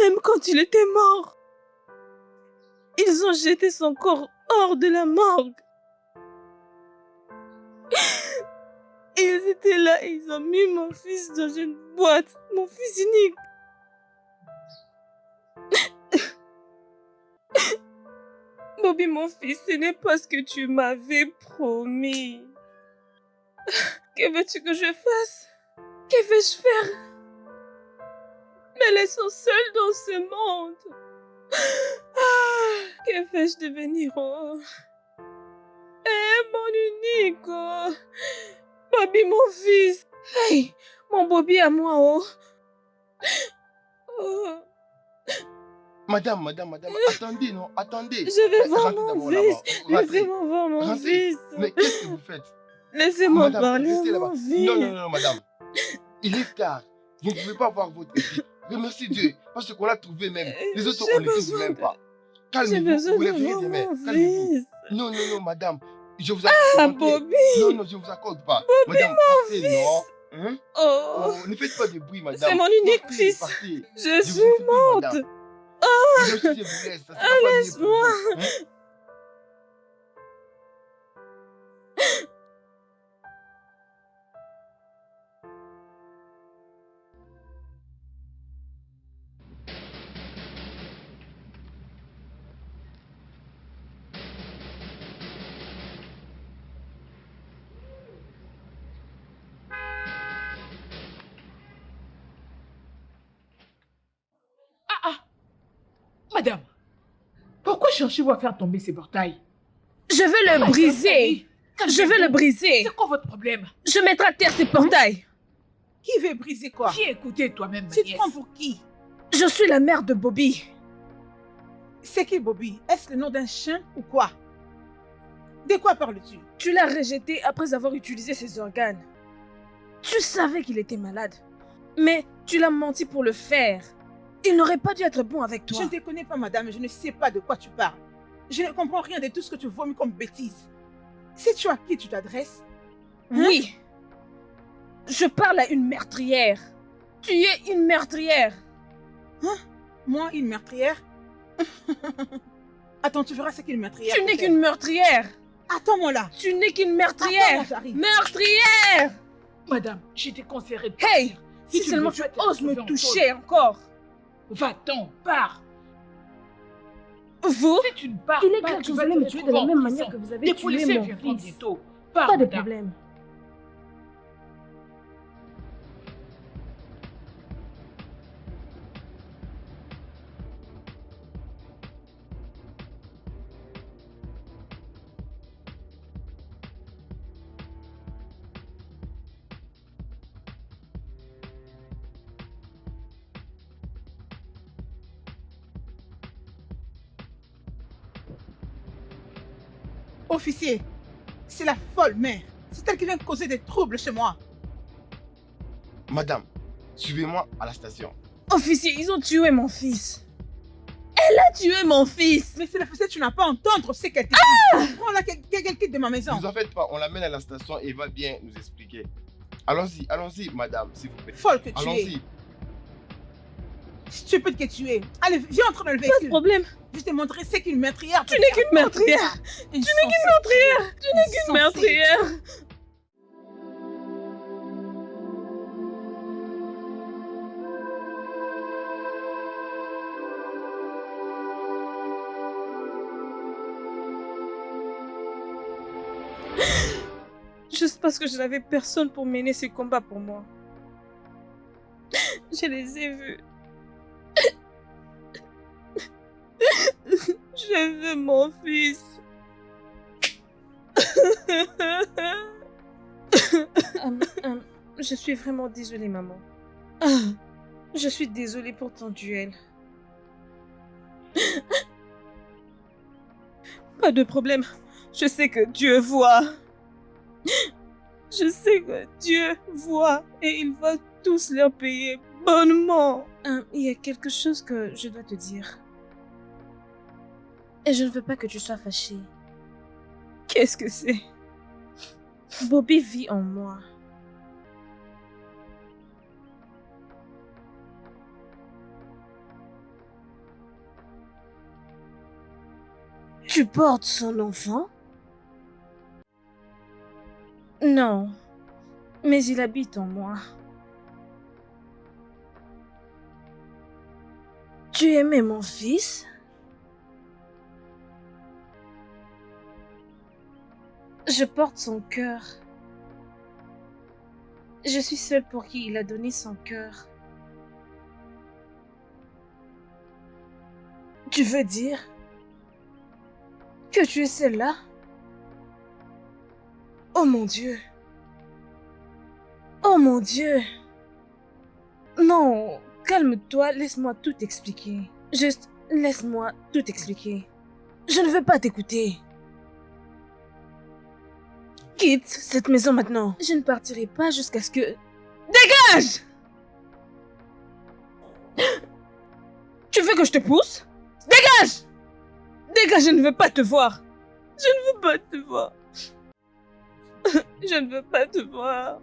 Speaker 3: Même quand il était mort, ils ont jeté son corps hors de la morgue. Ils étaient là et ils ont mis mon fils dans une boîte. Mon fils unique. Bobby, mon fils, ce n'est pas ce que tu m'avais promis. Que veux-tu que je fasse? Que vais-je faire? Me laissons seuls dans ce monde. Que vais-je devenir? Oh? Mon unique, oh. Bobby, mon fils. Hey, mon Bobby à moi, oh. Oh.
Speaker 1: Madame, attendez, non, attendez.
Speaker 3: Je vais voir
Speaker 1: Rentrez
Speaker 3: mon
Speaker 1: d'abord
Speaker 3: fils.
Speaker 1: là-bas. Rentrez.
Speaker 3: Laissez-moi voir mon
Speaker 1: Rentrez.
Speaker 3: fils.
Speaker 1: Mais qu'est-ce que vous faites?
Speaker 3: Laissez-moi
Speaker 1: Madame,
Speaker 3: parler
Speaker 1: restez
Speaker 3: à
Speaker 1: là-bas.
Speaker 3: mon fils.
Speaker 1: Non, madame. Il est tard. Vous ne pouvez pas voir votre fils. Remercie Dieu. Parce qu'on l'a trouvé même. Les autres, on ne les trouve même pas. Calmez-vous. Vous voulez prier des mains. Calmez-vous. Non, madame. Je vous accorde.
Speaker 3: Ah, Bobby.
Speaker 1: Non, je ne vous accorde pas.
Speaker 3: Bobby,
Speaker 1: Madame,
Speaker 3: mon
Speaker 1: partez,
Speaker 3: fils.
Speaker 1: non. Hein?
Speaker 3: Oh.
Speaker 1: Ne faites pas de bruit, madame.
Speaker 3: C'est mon unique
Speaker 1: Partez,
Speaker 3: fils.
Speaker 1: partez.
Speaker 3: Je
Speaker 1: vous
Speaker 3: suis
Speaker 1: en prie,
Speaker 3: morte.
Speaker 1: madame.
Speaker 3: Oh.
Speaker 1: Je vous laisse. Ça sera pas mieux pour
Speaker 3: Laisse-moi.
Speaker 1: vous, hein?
Speaker 5: Madame, pourquoi cherchez-vous à faire tomber ces portails?
Speaker 3: Je vais le briser. Je vais le briser.
Speaker 5: C'est quoi votre problème?
Speaker 3: Je mettrai à terre ces portails.
Speaker 6: Qui veut briser quoi?
Speaker 5: Viens écouter toi-même, ma
Speaker 6: Tu te
Speaker 5: nièce.
Speaker 6: prends pour qui?
Speaker 3: Je suis la mère de Bobby.
Speaker 6: C'est qui Bobby? Est-ce le nom d'un chien ou quoi? De quoi parles-tu?
Speaker 3: Tu l'as rejeté après avoir utilisé ses organes. Tu savais qu'il était malade. Mais tu l'as menti pour le faire. Il n'aurait pas dû être bon avec toi.
Speaker 6: Je ne te connais pas, madame, je ne sais pas de quoi tu parles. Je ne comprends rien de tout ce que tu vomis comme bêtises. Sais-tu à qui tu t'adresses? Hein?
Speaker 3: Oui. Je parle à une meurtrière. Tu es une meurtrière.
Speaker 6: Hein? Moi, une meurtrière? Attends, tu verras ce qu'est une meurtrière.
Speaker 3: Tu n'es qu'une meurtrière.
Speaker 6: Attends-moi là.
Speaker 3: Tu n'es qu'une meurtrière.
Speaker 6: Attends, là, j'arrive.
Speaker 3: Meurtrière.
Speaker 5: Madame, j'ai été conseillé de
Speaker 3: Hey,
Speaker 5: partir.
Speaker 3: si seulement
Speaker 5: veux
Speaker 3: tu
Speaker 5: pas te
Speaker 3: oses me
Speaker 5: retrouver en
Speaker 3: toucher
Speaker 5: taule.
Speaker 3: encore.
Speaker 5: Va-t'en, pars.
Speaker 3: Vous?
Speaker 5: Si tu ne pars
Speaker 3: Il est
Speaker 5: pas,
Speaker 3: clair que
Speaker 5: tu
Speaker 3: vous
Speaker 5: vas
Speaker 3: allez
Speaker 5: te
Speaker 3: me tuer de
Speaker 5: retrouver
Speaker 3: la
Speaker 5: en
Speaker 3: même
Speaker 5: prison.
Speaker 3: manière que vous avez
Speaker 5: Les
Speaker 3: tué
Speaker 5: policiers
Speaker 3: mon
Speaker 5: viendront
Speaker 3: fils.
Speaker 5: bientôt. Pars,
Speaker 3: Pas de
Speaker 5: madame.
Speaker 3: problème.
Speaker 6: Officier, c'est la folle mère. C'est elle qui vient causer des troubles chez moi.
Speaker 1: Madame, suivez-moi à la station.
Speaker 3: Officier, ils ont tué mon fils. Elle a tué mon fils.
Speaker 6: Mais c'est l'officier, tu n'as pas à entendre ce qu'elle te dit. Prends-la qu'elle quitte de ma maison.
Speaker 1: Ne vous en faites pas, on l'amène à la station et il va bien nous expliquer. Allons-y, madame, s'il vous plaît.
Speaker 6: Folle que tu es.
Speaker 1: Allons-y.
Speaker 6: Stupide que tu es. Allez, viens entrer dans le
Speaker 3: Pas
Speaker 6: véhicule.
Speaker 3: de problème.
Speaker 6: Je vais te montrer ce qu'une meurtrière.
Speaker 3: Tu n'es qu'une meurtrière.
Speaker 6: Tu n'es
Speaker 3: qu'une meurtrière. Tu n'es qu'une meurtrière. Juste parce que je n'avais personne pour mener ce combat pour moi. Je les ai vus. Je veux mon fils. Je suis vraiment désolée, maman. Je suis désolée pour ton duel. Pas de problème. Je sais que Dieu voit. Je sais que Dieu voit et il va tous leur payer bonnement. Il y a quelque chose que je dois te dire. Et je ne veux pas que tu sois fâchée. Qu'est-ce que c'est? Bobby vit en moi. Tu portes son enfant? Non. mais il habite en moi. Tu aimais mon fils? Je porte son cœur. Je suis seule pour qui il a donné son cœur. Tu veux dire que tu es celle-là? Oh mon Dieu! Oh mon Dieu! Non, calme-toi, laisse-moi tout expliquer. Juste, laisse-moi tout expliquer. Je ne veux pas t'écouter. Quitte cette maison maintenant. Je ne partirai pas jusqu'à ce que... Dégage! Tu veux que je te pousse? Dégage! Dégage, je ne veux pas te voir. Je ne veux pas te voir. Je ne veux pas te voir.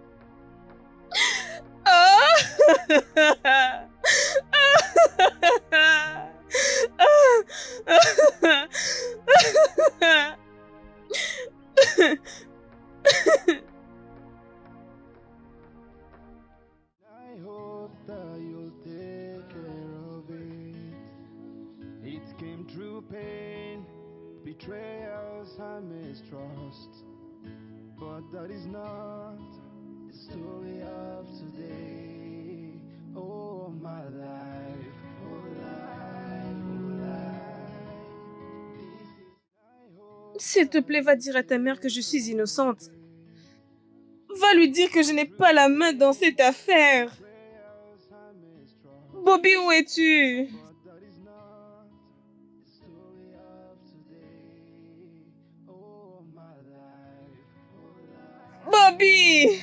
Speaker 4: I hope that you'll take care of it. It came through pain, betrayals and mistrust. But that is not the story of today. Oh, my life, oh, life, oh, life.
Speaker 3: S'il te plaît, va dire à ta mère que je suis innocente. Va lui dire que je n'ai pas la main dans cette affaire. Bobby, où es-tu? Bobby!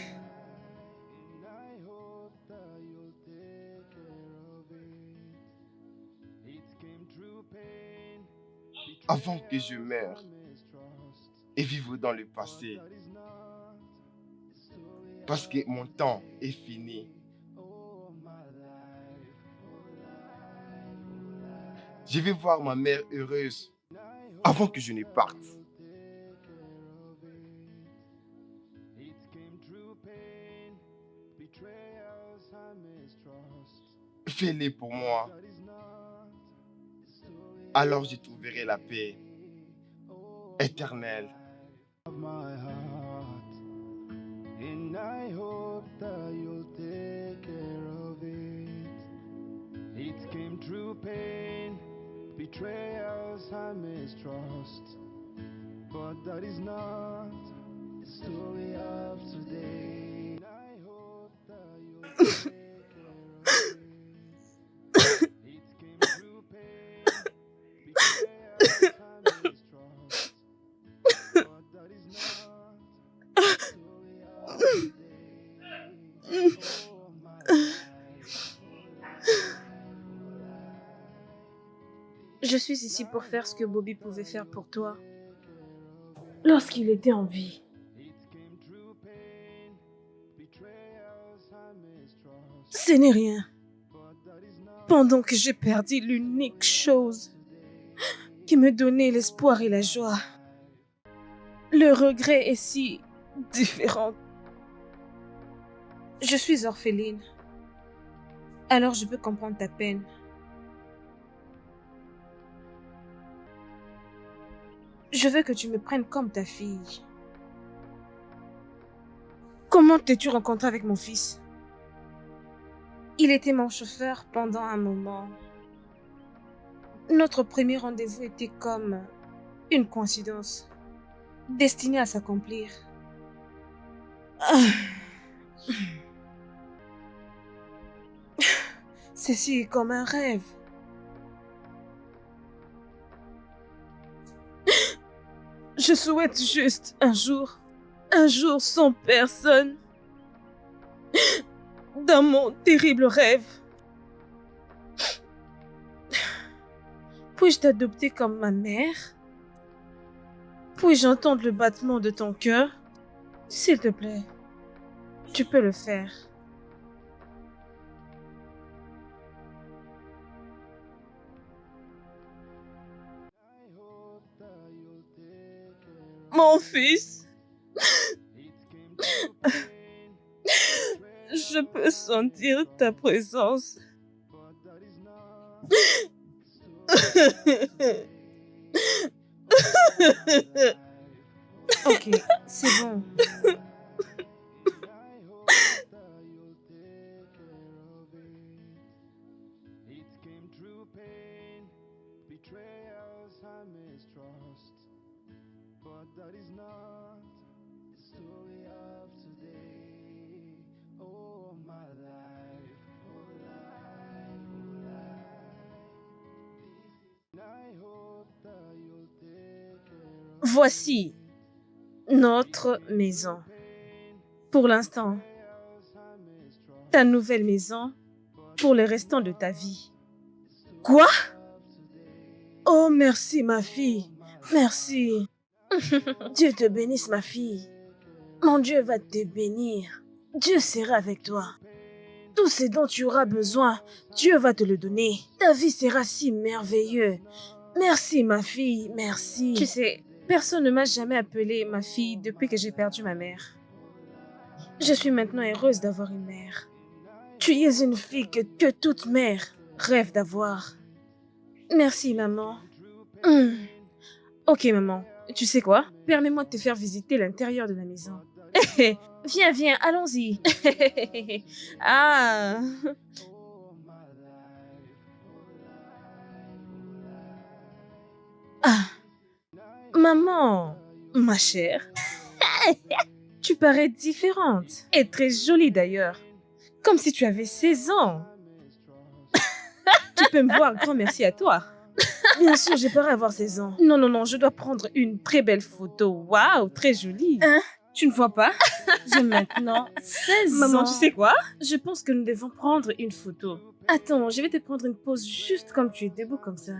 Speaker 1: Avant que je meure et vivre dans le passé, parce que mon temps est fini. Je vais voir ma mère heureuse avant que je ne parte. Fais-le pour moi. Alors je trouverai la paix éternelle.
Speaker 4: My heart, and I hope that you'll take care of it. It came through pain, betrayals and mistrust. But that is not the story of today. And I hope that you'll take care of it. It came through pain, betrayals and mistrust. But that is not the story of today. Oh, my life,
Speaker 3: Je suis ici pour faire ce que Bobby pouvait faire pour toi lorsqu'il était en vie. Ce n'est rien. Pendant que j'ai perdu l'unique chose qui me donnait l'espoir et la joie, le regret est si différent. Je suis orpheline. Alors je peux comprendre ta peine. Je veux que tu me prennes comme ta fille. Comment t'es-tu rencontré avec mon fils? Il était mon chauffeur pendant un moment. Notre premier rendez-vous était comme une coïncidence, destinée à s'accomplir. Ceci est comme un rêve. Je souhaite juste un jour sans personne, dans mon terrible rêve. Puis-je t'adopter comme ma mère? Puis-je entendre le battement de ton cœur? S'il te plaît, tu peux le faire. Mon fils. Je peux sentir ta présence.
Speaker 2: Ok, c'est bon. Voici notre maison. Pour l'instant, ta nouvelle maison pour le restant de ta vie. Quoi? Oh, merci, ma fille. Merci. Dieu te bénisse, ma fille. Mon Dieu va te bénir. Dieu sera avec toi. Tout ce dont tu auras besoin, Dieu va te le donner. Ta vie sera si merveilleuse. Merci, ma fille. Merci.
Speaker 3: Tu sais, personne ne m'a jamais appelée ma fille depuis que j'ai perdu ma mère. Je suis maintenant heureuse d'avoir une mère.
Speaker 2: Tu es une fille que toute mère rêve d'avoir.
Speaker 3: Merci, maman. Ok, maman. Tu sais quoi? Permets-moi de te faire visiter l'intérieur de la maison. Viens, viens, allons-y. Ah. Ah. Maman, ma chère. Tu parais différente. Et très jolie d'ailleurs. Comme si tu avais 16 ans. Tu peux me voir, grand merci à toi.
Speaker 2: Bien sûr, j'ai parais avoir 16 ans.
Speaker 3: Non, non, non, je dois prendre une très belle photo. Waouh, très jolie.
Speaker 2: Hein?
Speaker 3: Tu ne vois pas? J'ai maintenant 16 ans. Maman, tu sais quoi? Je pense que nous devons prendre une photo. Attends, je vais te prendre une pause juste comme tu es debout comme ça.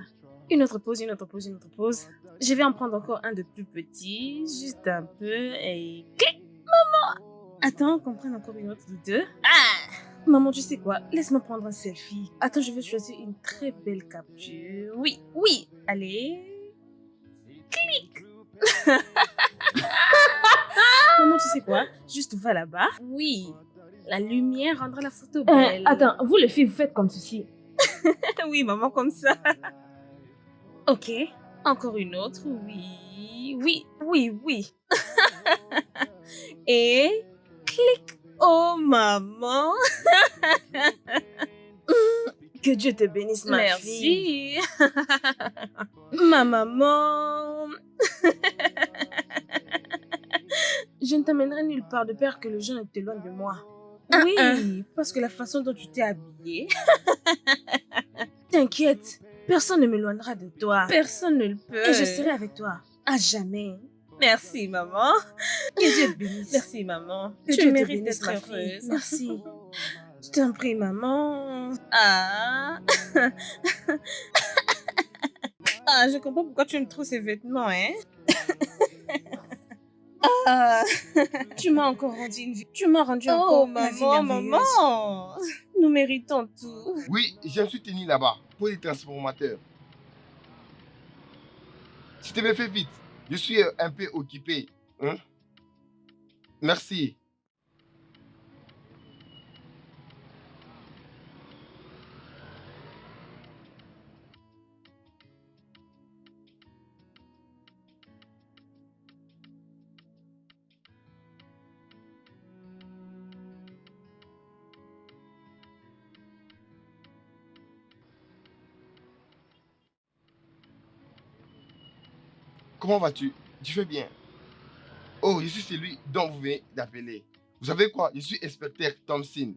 Speaker 3: Une autre pause, une autre pause, une autre pause. Je vais en prendre encore un de plus petit, juste un peu et... Clic! Maman! Attends, qu'on prenne encore une autre de deux. Ah! Maman, tu sais quoi? Laisse-moi prendre un selfie. Attends, je vais choisir une très belle capture. Oui, oui. Allez. Clic! Maman, tu sais quoi? Juste va là-bas. Oui. La lumière rendra la photo belle.
Speaker 2: Attends, vous les filles, vous faites comme ceci.
Speaker 3: Oui, maman, comme ça. Ok. Encore une autre. Oui, oui, oui, oui. Et clic. Oh, maman.
Speaker 2: Que Dieu te bénisse, ma fille.
Speaker 3: Merci. Ma maman. Je ne t'amènerai nulle part de peur que le jeu ne t'éloigne de moi. Oui, parce que la façon dont tu t'es habillée.
Speaker 2: T'inquiète, personne ne m'éloignera de toi.
Speaker 3: Personne ne le peut.
Speaker 2: Et je serai avec toi.
Speaker 3: À jamais. Merci, maman.
Speaker 2: Que Dieu te bénisse.
Speaker 3: Merci, maman.
Speaker 2: Que
Speaker 3: Tu
Speaker 2: Dieu te
Speaker 3: mérites
Speaker 2: bénisse,
Speaker 3: d'être
Speaker 2: ma fille.
Speaker 3: heureuse.
Speaker 2: Merci.
Speaker 3: Je t'en prie, maman. Ah. Ah, je comprends pourquoi tu me trouves ces vêtements, hein. Ah. Tu m'as encore rendu une vie. Tu m'as rendu encore
Speaker 2: ma vie
Speaker 3: maman,
Speaker 2: merveilleuse.
Speaker 3: maman. Nous méritons tout.
Speaker 1: Oui, je me suis tenu là-bas pour les transformateurs. Si tu me fais vite, je suis un peu occupé. Hein? Merci. Comment vas-tu? Tu fais bien? Oh, je suis celui dont vous venez d'appeler. Vous savez quoi? Je suis inspecteur Thompson.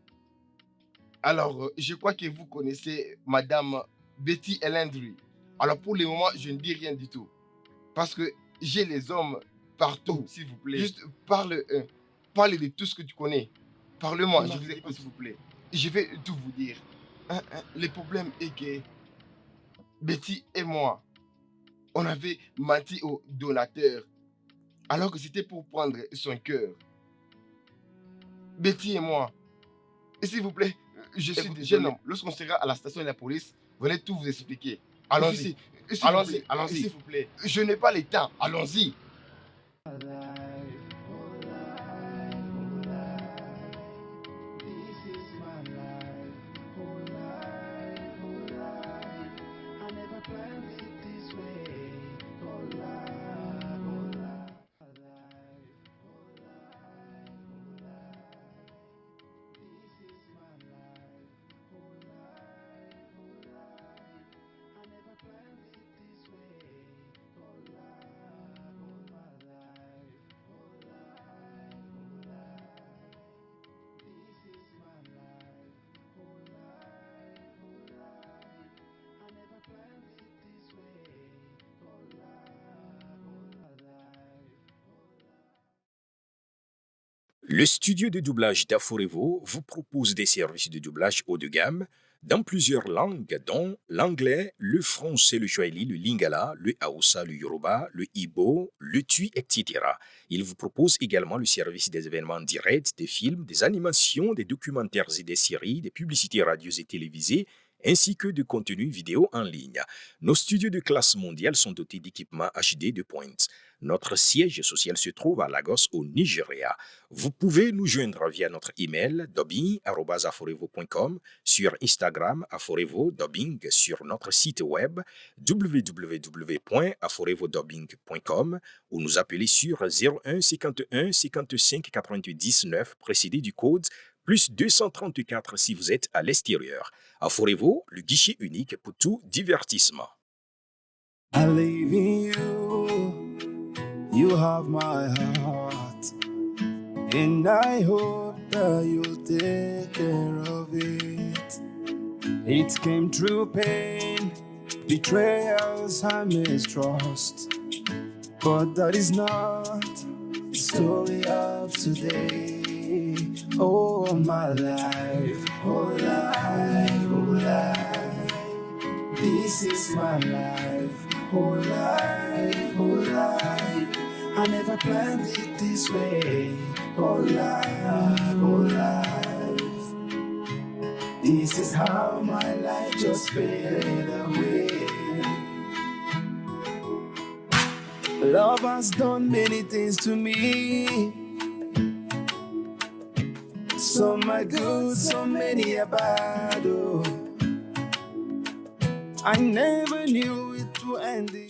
Speaker 1: Alors, je crois que vous connaissez Madame Betty Elendry. Alors, pour le moment, je ne dis rien du tout. Parce que j'ai les hommes partout, s'il vous plaît. Juste parle de tout ce que tu connais. Parle-moi, je vous écoute, s'il vous plaît. Je vais tout vous dire. Le problème est que Betty et moi, on avait menti au donateur, alors que c'était pour prendre son cœur. Betty et moi, et s'il vous plaît, je suis désolé. Jeune homme, lorsqu'on sera à la station de la police, venez tout vous expliquer. Allons-y, allons-y, allons-y, s'il vous plaît. Je n'ai pas le temps, allons-y.
Speaker 11: Le studio de doublage d'Aforevo vous propose des services de doublage haut de gamme dans plusieurs langues, dont l'anglais, le français, le swahili, le lingala, le hausa, le yoruba, le igbo, le tui, etc. Il vous propose également le service des événements directs, des films, des animations, des documentaires et des séries, des publicités radio et télévisées, ainsi que de contenus vidéo en ligne. Nos studios de classe mondiale sont dotés d'équipements HD de pointe. Notre siège social se trouve à Lagos, au Nigeria. Vous pouvez nous joindre via notre email dubbing@aforevo.com, sur Instagram Aforevo Dubbing, sur notre site web www.aforevodubbing.com ou nous appeler sur 01 51 55 88 19 précédé du code plus 234 si vous êtes à l'extérieur. Aforevo, le guichet unique pour tout divertissement.
Speaker 4: I live in you, you have my heart, and I hope that you'll take care of it. It came through pain, betrayals, and mistrust, but that is not the story of today. Oh, my life, oh life, oh life, this is my life, oh life, oh life. I never planned it this way, oh life, oh life. This is how my life just faded away. Love has done many things to me. Some are good, so many are bad. Oh. I never knew it would end.